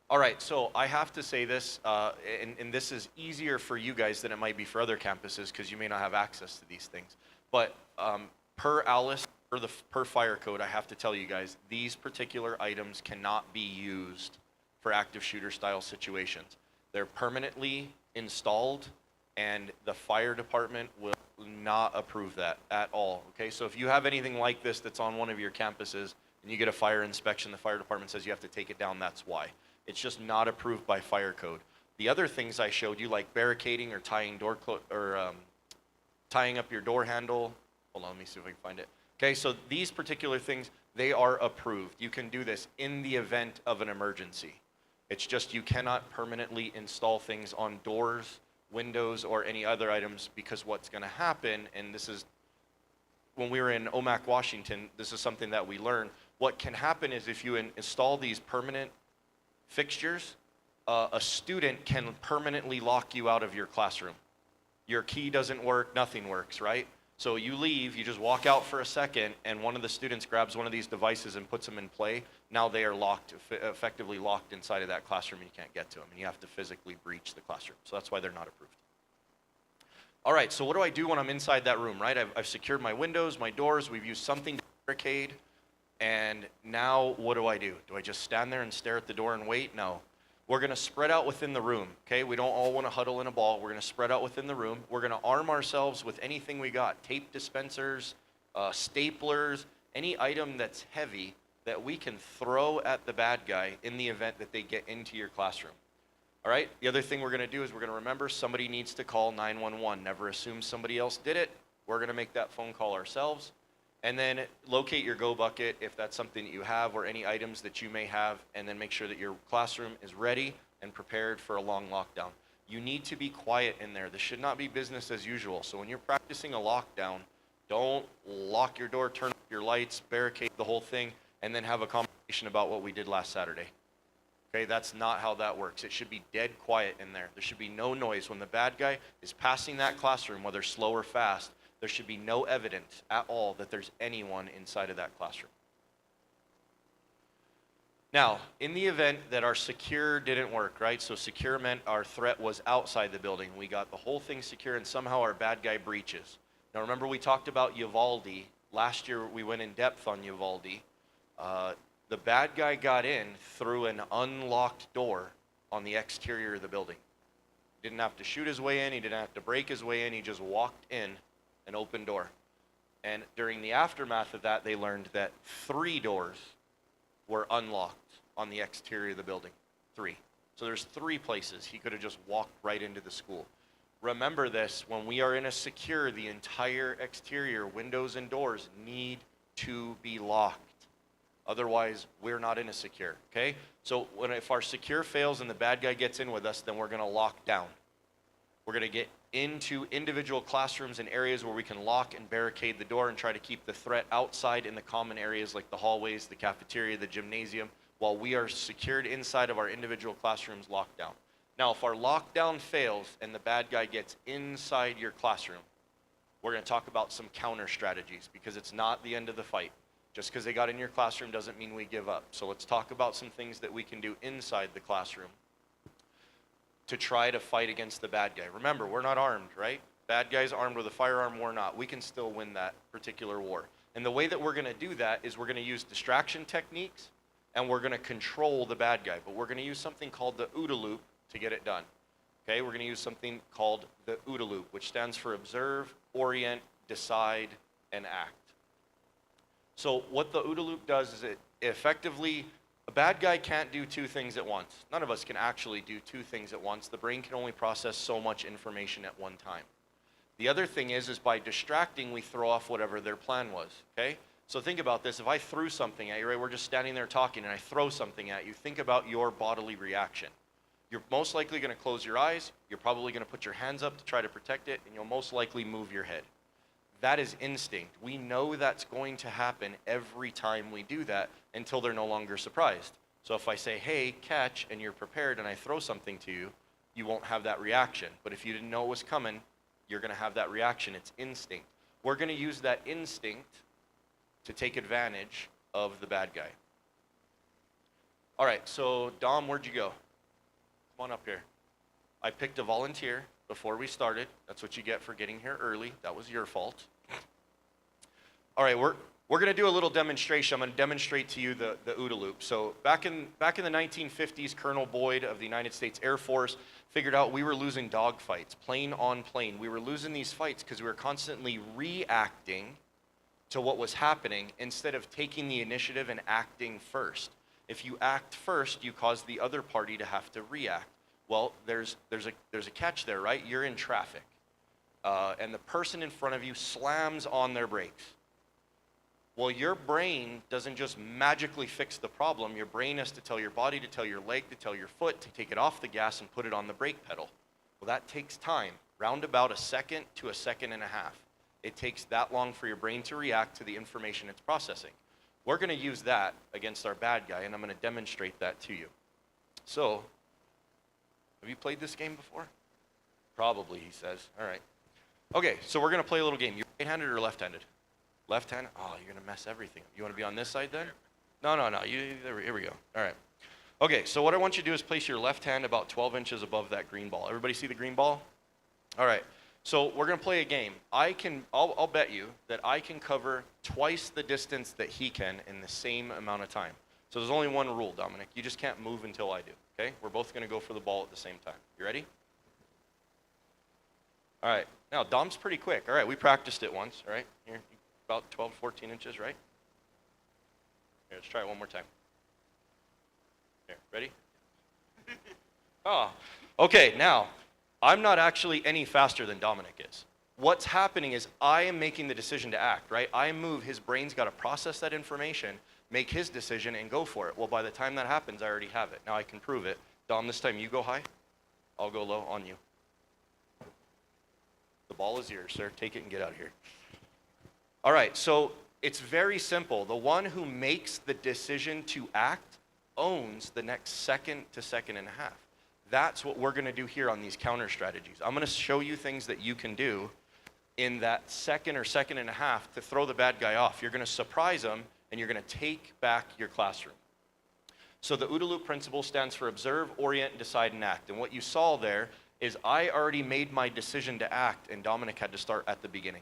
All right, so I have to say this, and this is easier for you guys than it might be for other campuses because you may not have access to these things. But per Alice, per fire code, I have to tell you guys, these particular items cannot be used for active shooter style situations. They're permanently installed, and the fire department will not approve that at all, okay? So if you have anything like this that's on one of your campuses and you get a fire inspection, the fire department says you have to take it down, that's why. It's just not approved by fire code. The other things I showed you, like barricading or tying tying up your door handle. Hold on, let me see if I can find it. Okay, so these particular things, they are approved. You can do this in the event of an emergency. It's just you cannot permanently install things on doors, windows, or any other items, because what's going to happen, and this is, when we were in Omak, Washington, this is something that we learned. What can happen is if you install these permanent fixtures, a student can permanently lock you out of your classroom. Your key doesn't work, nothing works, right? So you leave, you just walk out for a second, and one of the students grabs one of these devices and puts them in play. Now they are locked, effectively locked inside of that classroom, and you can't get to them, and you have to physically breach the classroom. So that's why they're not approved. All right, so what do I do when I'm inside that room, right? I've secured my windows, my doors, we've used something to barricade, and now what do? Do I just stand there and stare at the door and wait? No. We're going to spread out within the room, okay? We don't all want to huddle in a ball. We're going to spread out within the room. We're going to arm ourselves with anything we got, tape dispensers, staplers, any item that's heavy that we can throw at the bad guy in the event that they get into your classroom. All right? The other thing we're going to do is we're going to remember somebody needs to call 911. Never assume somebody else did it. We're going to make that phone call ourselves. And then locate your go bucket if that's something that you have, or any items that you may have, and then make sure that your classroom is ready and prepared for a long lockdown. You need to be quiet in there. This should not be business as usual. So when you're practicing a lockdown, don't lock your door, turn off your lights, barricade the whole thing, and then have a conversation about what we did last Saturday. Okay, that's not how that works. It should be dead quiet in there. There should be no noise. When the bad guy is passing that classroom, whether slow or fast, there should be no evidence at all that there's anyone inside of that classroom. Now, in the event that our secure didn't work, right? So secure meant our threat was outside the building. We got the whole thing secure, and somehow our bad guy breaches. Now, remember we talked about Uvalde. Last year we went in depth on Uvalde. The bad guy got in through an unlocked door on the exterior of the building. He didn't have to shoot his way in. He didn't have to break his way in. He just walked in an open door. And during the aftermath of that, they learned that 3 doors were unlocked on the exterior of the building. 3. So there's 3 places he could have just walked right into the school. Remember this, when we are in a secure, the entire exterior, windows and doors, need to be locked. Otherwise, we're not in a secure, okay? So if our secure fails and the bad guy gets in with us, then we're gonna lock down. We're gonna get into individual classrooms and areas where we can lock and barricade the door and try to keep the threat outside in the common areas like the hallways, the cafeteria, the gymnasium, while we are secured inside of our individual classrooms locked down. Now, if our lockdown fails and the bad guy gets inside your classroom, we're going to talk about some counter strategies, because it's not the end of the fight. Just because they got in your classroom doesn't mean we give up. So let's talk about some things that we can do inside the classroom to try to fight against the bad guy. Remember, we're not armed, right? Bad guy's armed with a firearm, we're not. We can still win that particular war. And the way that we're gonna do that is we're gonna use distraction techniques, and we're gonna control the bad guy. But we're gonna use something called the OODA loop to get it done. Okay, we're gonna use something called the OODA loop, which stands for observe, orient, decide, and act. So what the OODA loop does is it effectively, a bad guy can't do 2 things at once. None of us can actually do 2 things at once. The brain can only process so much information at one time. The other thing is by distracting, we throw off whatever their plan was, okay? So think about this. If I threw something at you, right, we're just standing there talking, and I throw something at you, think about your bodily reaction. You're most likely gonna close your eyes, you're probably gonna put your hands up to try to protect it, and you'll most likely move your head. That is instinct. We know that's going to happen every time we do that until they're no longer surprised. So if I say, hey, catch, and you're prepared and I throw something to you, you won't have that reaction. But if you didn't know it was coming, you're gonna have that reaction. It's instinct. We're gonna use that instinct to take advantage of the bad guy. All right, so Dom, where'd you go? Come on up here. I picked a volunteer before we started. That's what you get for getting here early. That was your fault. All right, We're gonna do a little demonstration. I'm gonna demonstrate to you the OODA loop. So back in the 1950s, Colonel Boyd of the United States Air Force figured out we were losing dog fights, plane on plane. We were losing these fights because we were constantly reacting to what was happening instead of taking the initiative and acting first. If you act first, you cause the other party to have to react. Well, there's a catch there, right? You're in traffic, and the person in front of you slams on their brakes. Well, your brain doesn't just magically fix the problem. Your brain has to tell your body, to tell your leg, to tell your foot, to take it off the gas and put it on the brake pedal. Well, that takes time, round about a second to a second and a half. It takes that long for your brain to react to the information it's processing. We're going to use that against our bad guy, and I'm going to demonstrate that to you. So, have you played this game before? Probably, he says. All right. Okay, so we're going to play a little game. You right-handed or left-handed? Left-handed? Oh, you're going to mess everything up. You want to be on this side then? No. Here we go. All right. Okay, so what I want you to do is place your left hand about 12 inches above that green ball. Everybody see the green ball? All right. So we're going to play a game. I'll bet you that I can cover twice the distance that he can in the same amount of time. So there's only one rule, Dominic. You just can't move until I do, okay? We're both going to go for the ball at the same time. You ready? All right. Now, Dom's pretty quick. All right, we practiced it once, all right? Here, about 12, 14 inches, right? Here, let's try it one more time. Here, ready? Oh, okay, now, I'm not actually any faster than Dominic is. What's happening is I am making the decision to act, right? I move, his brain's got to process that information, make his decision, and go for it. Well, by the time that happens, I already have it. Now I can prove it. Dom, this time you go high, I'll go low on you. The ball is yours, sir. Take it and get out of here. All right, so it's very simple. The one who makes the decision to act owns the next second to second and a half. That's what we're going to do here on these counter strategies. I'm going to show you things that you can do in that second or second and a half to throw the bad guy off. You're going to surprise them, and you're going to take back your classroom. So the OODA loop principle stands for observe, orient, decide, and act. And what you saw there is I already made my decision to act, and Dominic had to start at the beginning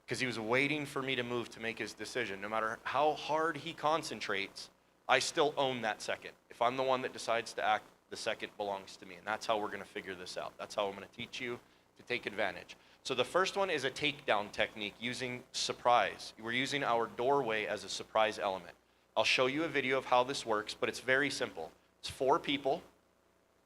because he was waiting for me to move to make his decision. No matter how hard he concentrates, I still own that second. If I'm the one that decides to act, the second belongs to me, and that's how we're going to figure this out. That's how I'm going to teach you to take advantage. So the first one is a takedown technique using surprise. We're using our doorway as a surprise element. I'll show you a video of how this works, but it's very simple. It's 4 people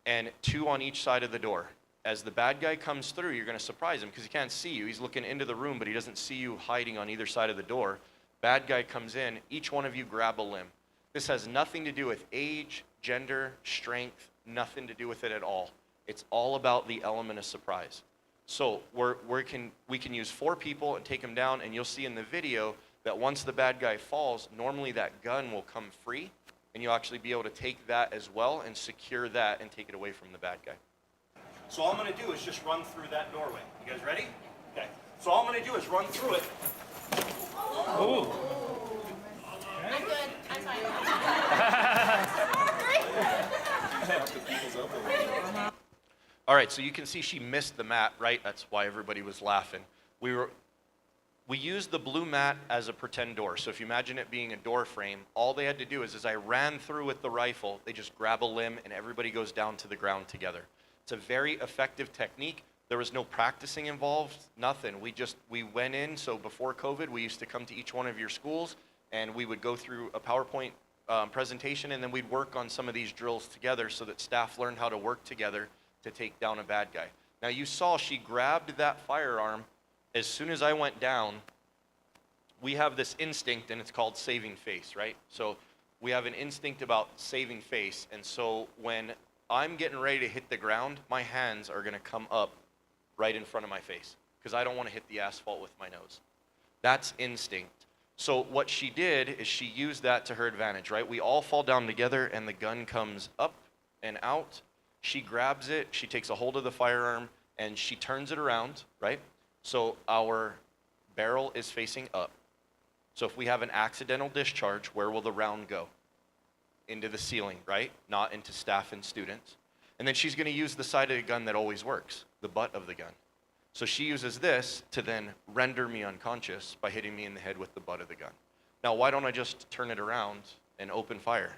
and 2 on each side of the door. As the bad guy comes through, you're going to surprise him because he can't see you. He's looking into the room, but he doesn't see you hiding on either side of the door. Bad guy comes in, each one of you grab a limb. This has nothing to do with age, gender, strength, nothing to do with it at all. It's all about the element of surprise. So we can use 4 people and take them down, and you'll see in the video that once the bad guy falls, normally that gun will come free, and you'll actually be able to take that as well and secure that and take it away from the bad guy. So all I'm going to do is just run through that doorway. You guys ready? Okay. So all I'm going to do is run through it. Ooh. I'm good. I'm fine. All right, so you can see she missed the mat, right? That's why everybody was laughing. We used the blue mat as a pretend door. So if you imagine it being a door frame, all they had to do is as I ran through with the rifle, they just grab a limb and everybody goes down to the ground together. It's a very effective technique. There was no practicing involved, nothing. We went in, so before COVID, we used to come to each one of your schools and we would go through a PowerPoint presentation, and then we'd work on some of these drills together so that staff learned how to work together to take down a bad guy. Now you saw she grabbed that firearm. As soon as I went down, we have this instinct, and it's called saving face, right? So we have an instinct about saving face, and so when I'm getting ready to hit the ground, my hands are gonna come up right in front of my face because I don't wanna hit the asphalt with my nose. That's instinct. So what she did is she used that to her advantage, right? We all fall down together and the gun comes up and out. She grabs it, she takes a hold of the firearm, and she turns it around, right? So our barrel is facing up. So if we have an accidental discharge, where will the round go? Into the ceiling, right? Not into staff and students. And then she's gonna use the side of the gun that always works, the butt of the gun. So she uses this to then render me unconscious by hitting me in the head with the butt of the gun. Now, why don't I just turn it around and open fire?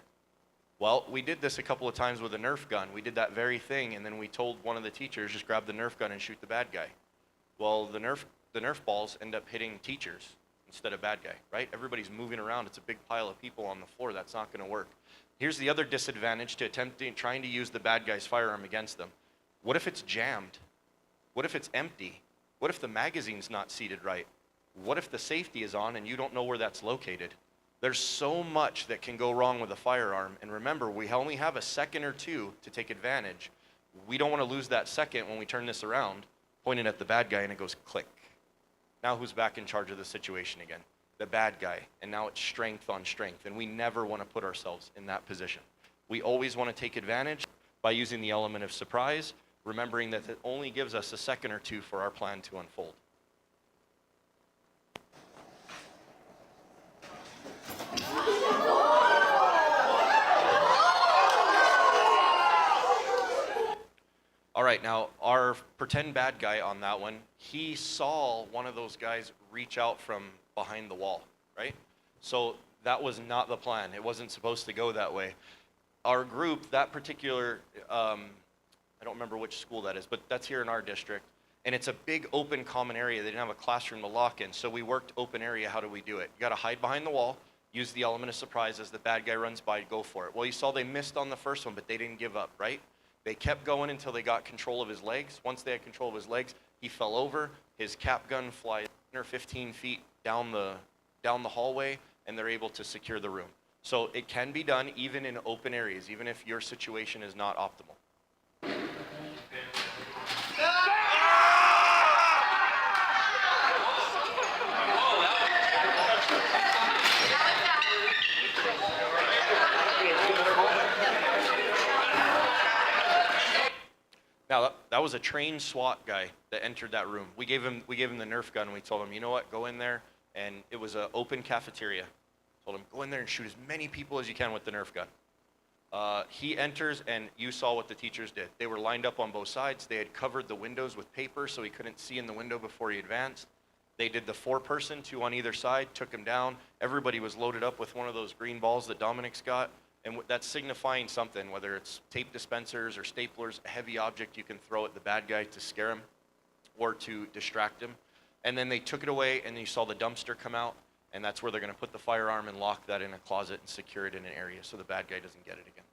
Well, we did this a couple of times with a Nerf gun. We did that very thing, and then we told one of the teachers, just grab the Nerf gun and shoot the bad guy. Well, the Nerf balls end up hitting teachers instead of bad guy, right? Everybody's moving around. It's a big pile of people on the floor. That's not going to work. Here's the other disadvantage to trying to use the bad guy's firearm against them. What if it's jammed? What if it's empty? What if the magazine's not seated right? What if the safety is on and you don't know where that's located? There's so much that can go wrong with a firearm. And remember, we only have a second or two to take advantage. We don't want to lose that second when we turn this around, point it at the bad guy, and it goes click. Now who's back in charge of the situation again? The bad guy. And now it's strength on strength. And we never want to put ourselves in that position. We always want to take advantage by using the element of surprise, remembering that it only gives us a second or two for our plan to unfold. All right, now our pretend bad guy on that one, he saw one of those guys reach out from behind the wall, right? So that was not the plan. It wasn't supposed to go that way. Our group, that particular, I don't remember which school that is, but that's here in our district. And it's a big open common area. They didn't have a classroom to lock in. So we worked open area. How do we do it? You got to hide behind the wall, use the element of surprise. As the bad guy runs by, go for it. Well, you saw they missed on the first one, but they didn't give up, right? They kept going until they got control of his legs. Once they had control of his legs, he fell over. His cap gun flies 10 or 15 feet down the hallway, and they're able to secure the room. So it can be done even in open areas, even if your situation is not optimal. Now, that was a trained SWAT guy that entered that room. We gave him the Nerf gun, and we told him, you know what, go in there, and it was an open cafeteria. Told him, go in there and shoot as many people as you can with the Nerf gun. He enters, and you saw what the teachers did. They were lined up on both sides. They had covered the windows with paper so he couldn't see in the window before he advanced. They did the 4-person, 2 on either side, took him down. Everybody was loaded up with one of those green balls that Dominic's got. And that's signifying something, whether it's tape dispensers or staplers, a heavy object you can throw at the bad guy to scare him or to distract him. And then they took it away, and you saw the dumpster come out, and that's where they're going to put the firearm and lock that in a closet and secure it in an area so the bad guy doesn't get it again.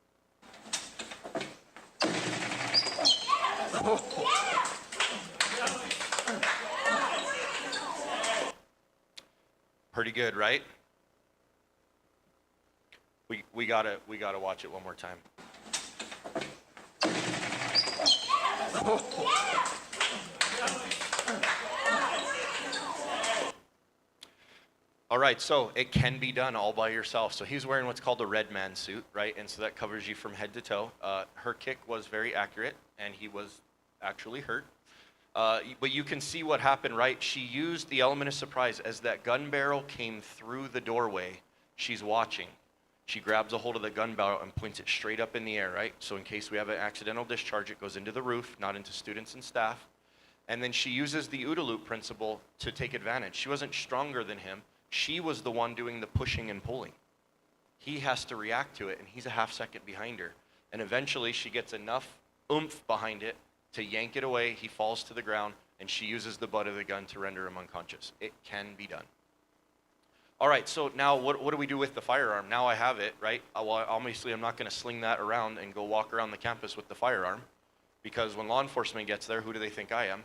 Pretty good, right? We gotta watch it one more time. All right, so it can be done all by yourself. So he's wearing what's called a red man suit, right? And so that covers you from head to toe. Her kick was very accurate, and he was actually hurt. But you can see what happened, right? She used the element of surprise. As that gun barrel came through the doorway, she's watching. She grabs a hold of the gun barrel and points it straight up in the air, right? So in case we have an accidental discharge, it goes into the roof, not into students and staff. And then she uses the OODA loop principle to take advantage. She wasn't stronger than him. She was the one doing the pushing and pulling. He has to react to it, and he's a half second behind her. And eventually she gets enough oomph behind it to yank it away. He falls to the ground, and she uses the butt of the gun to render him unconscious. It can be done. All right, so now what do we do with the firearm? Now I have it, right? Well, obviously I'm not going to sling that around and go walk around the campus with the firearm, because when law enforcement gets there, who do they think I am?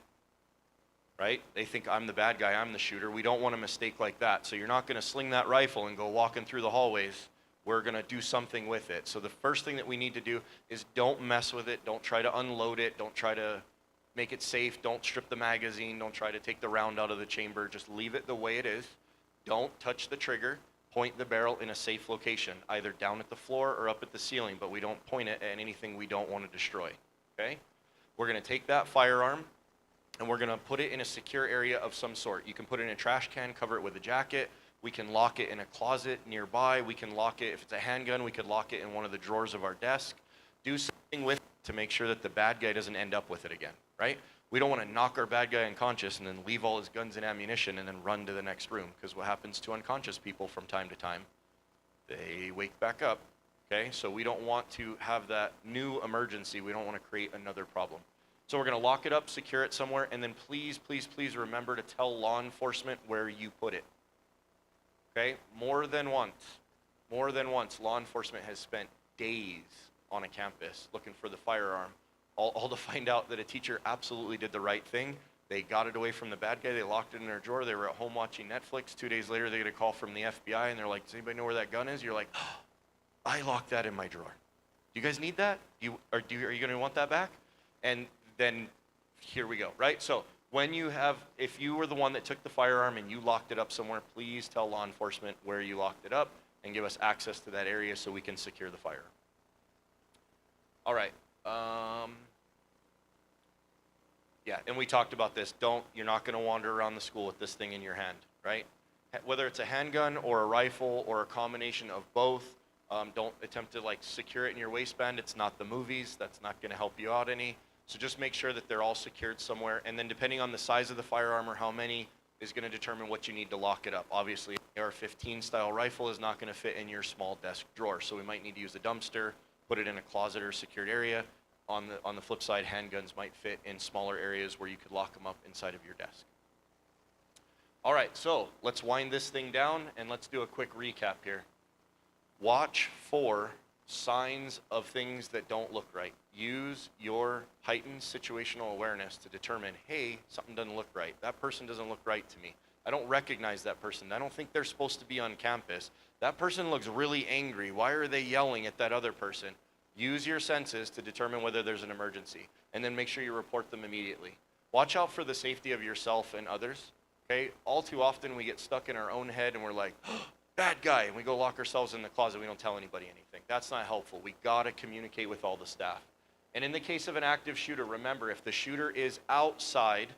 Right? They think I'm the bad guy, I'm the shooter. We don't want a mistake like that. So you're not going to sling that rifle and go walking through the hallways. We're going to do something with it. So the first thing that we need to do is don't mess with it. Don't try to unload it. Don't try to make it safe. Don't strip the magazine. Don't try to take the round out of the chamber. Just leave it the way it is. Don't touch the trigger. Point the barrel in a safe location, either down at the floor or up at the ceiling, but we don't point it at anything we don't want to destroy, okay? We're going to take that firearm, and we're going to put it in a secure area of some sort. You can put it in a trash can, cover it with a jacket. We can lock it in a closet nearby. We can lock it, if it's a handgun, we could lock it in one of the drawers of our desk. Do something with it to make sure that the bad guy doesn't end up with it again, right? We don't want to knock our bad guy unconscious and then leave all his guns and ammunition and then run to the next room, because what happens to unconscious people from time to time? They wake back up, okay? So we don't want to have that new emergency. We don't want to create another problem. So we're going to lock it up, secure it somewhere, and then please, please, please remember to tell law enforcement where you put it, okay? More than once, law enforcement has spent days on a campus looking for the firearm, all to find out that a teacher absolutely did the right thing. They got it away from the bad guy. They locked it in their drawer. They were at home watching Netflix. 2 days later, they get a call from the FBI, and they're like, does anybody know where that gun is? You're like, oh, I locked that in my drawer. Do you guys need that? Are you going to want that back? And then here we go, right? So if you were the one that took the firearm and you locked it up somewhere, please tell law enforcement where you locked it up and give us access to that area so we can secure the firearm. All right. Yeah, and we talked about this. You're not going to wander around the school with this thing in your hand, right? Whether it's a handgun or a rifle or a combination of both, don't attempt to secure it in your waistband. It's not the movies. That's not going to help you out any. So just make sure that they're all secured somewhere. And then depending on the size of the firearm or how many is going to determine what you need to lock it up. Obviously, an AR-15 style rifle is not going to fit in your small desk drawer. So we might need to use a dumpster, put it in a closet or secured area. On the flip side, handguns might fit in smaller areas where you could lock them up inside of your desk. All right, so let's wind this thing down and let's do a quick recap here. Watch for signs of things that don't look right. Use your heightened situational awareness to determine, hey, something doesn't look right. That person doesn't look right to me. I don't recognize that person. I don't think they're supposed to be on campus. That person looks really angry. Why are they yelling at that other person? Use your senses to determine whether there's an emergency, and then make sure you report them immediately. Watch out for the safety of yourself and others, okay? All too often we get stuck in our own head and we're like, oh, bad guy, and we go lock ourselves in the closet. We don't tell anybody anything. That's not helpful. We gotta communicate with all the staff. And in the case of an active shooter, remember, if the shooter is outside,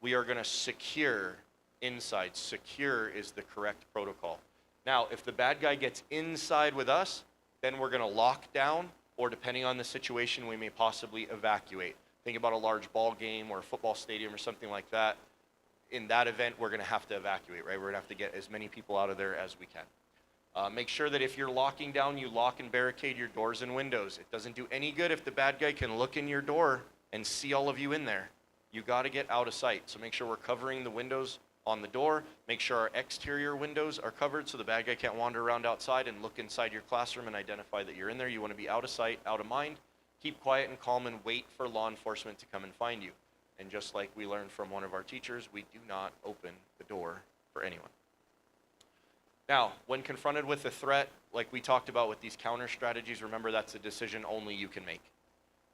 we are gonna secure inside. Secure is the correct protocol. Now, if the bad guy gets inside with us, then we're gonna lock down, or depending on the situation, we may possibly evacuate. Think about a large ball game or a football stadium or something like that. In that event, we're gonna have to evacuate, right? We're gonna have to get as many people out of there as we can. Make sure that if you're locking down, you lock and barricade your doors and windows. It doesn't do any good if the bad guy can look in your door and see all of you in there. You gotta get out of sight. So make sure we're covering the windows on the door. Make sure our exterior windows are covered so the bad guy can't wander around outside and look inside your classroom and identify that you're in there. You want to be out of sight, out of mind. Keep quiet and calm and wait for law enforcement to come and find you. And just like we learned from one of our teachers, we do not open the door for anyone. Now, when confronted with a threat, like we talked about with these counter strategies, remember that's a decision only you can make.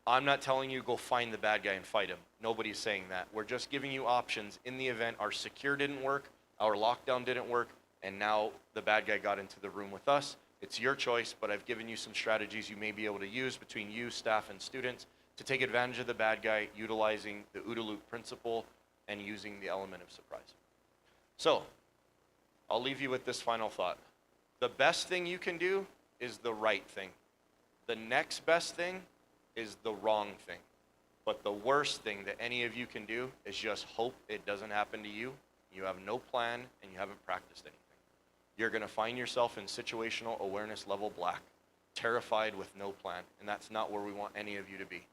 I'm not telling you go find the bad guy and fight him. Nobody's saying that. We're just giving you options in the event our secure didn't work, our lockdown didn't work, and now the bad guy got into the room with us. It's your choice, but I've given you some strategies you may be able to use between you, staff, and students to take advantage of the bad guy, utilizing the OODA loop principle and using the element of surprise. So, I'll leave you with this final thought. The best thing you can do is the right thing. The next best thing is the wrong thing. But the worst thing that any of you can do is just hope it doesn't happen to you. You have no plan and you haven't practiced anything. You're gonna find yourself in situational awareness level black, terrified with no plan, and that's not where we want any of you to be.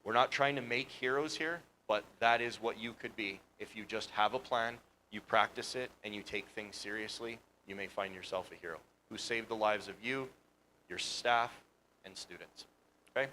We're not trying to make heroes here, but that is what you could be. If you just have a plan, you practice it, and you take things seriously, you may find yourself a hero who saved the lives of you, your staff, and students, okay?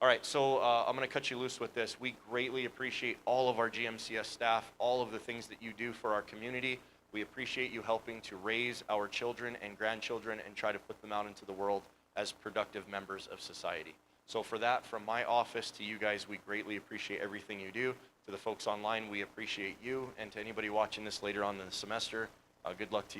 All right, so I'm gonna cut you loose with this. We greatly appreciate all of our GMCS staff, all of the things that you do for our community. We appreciate you helping to raise our children and grandchildren and try to put them out into the world as productive members of society. So for that, from my office to you guys, we greatly appreciate everything you do. To the folks online, we appreciate you. And to anybody watching this later on in the semester, good luck to you.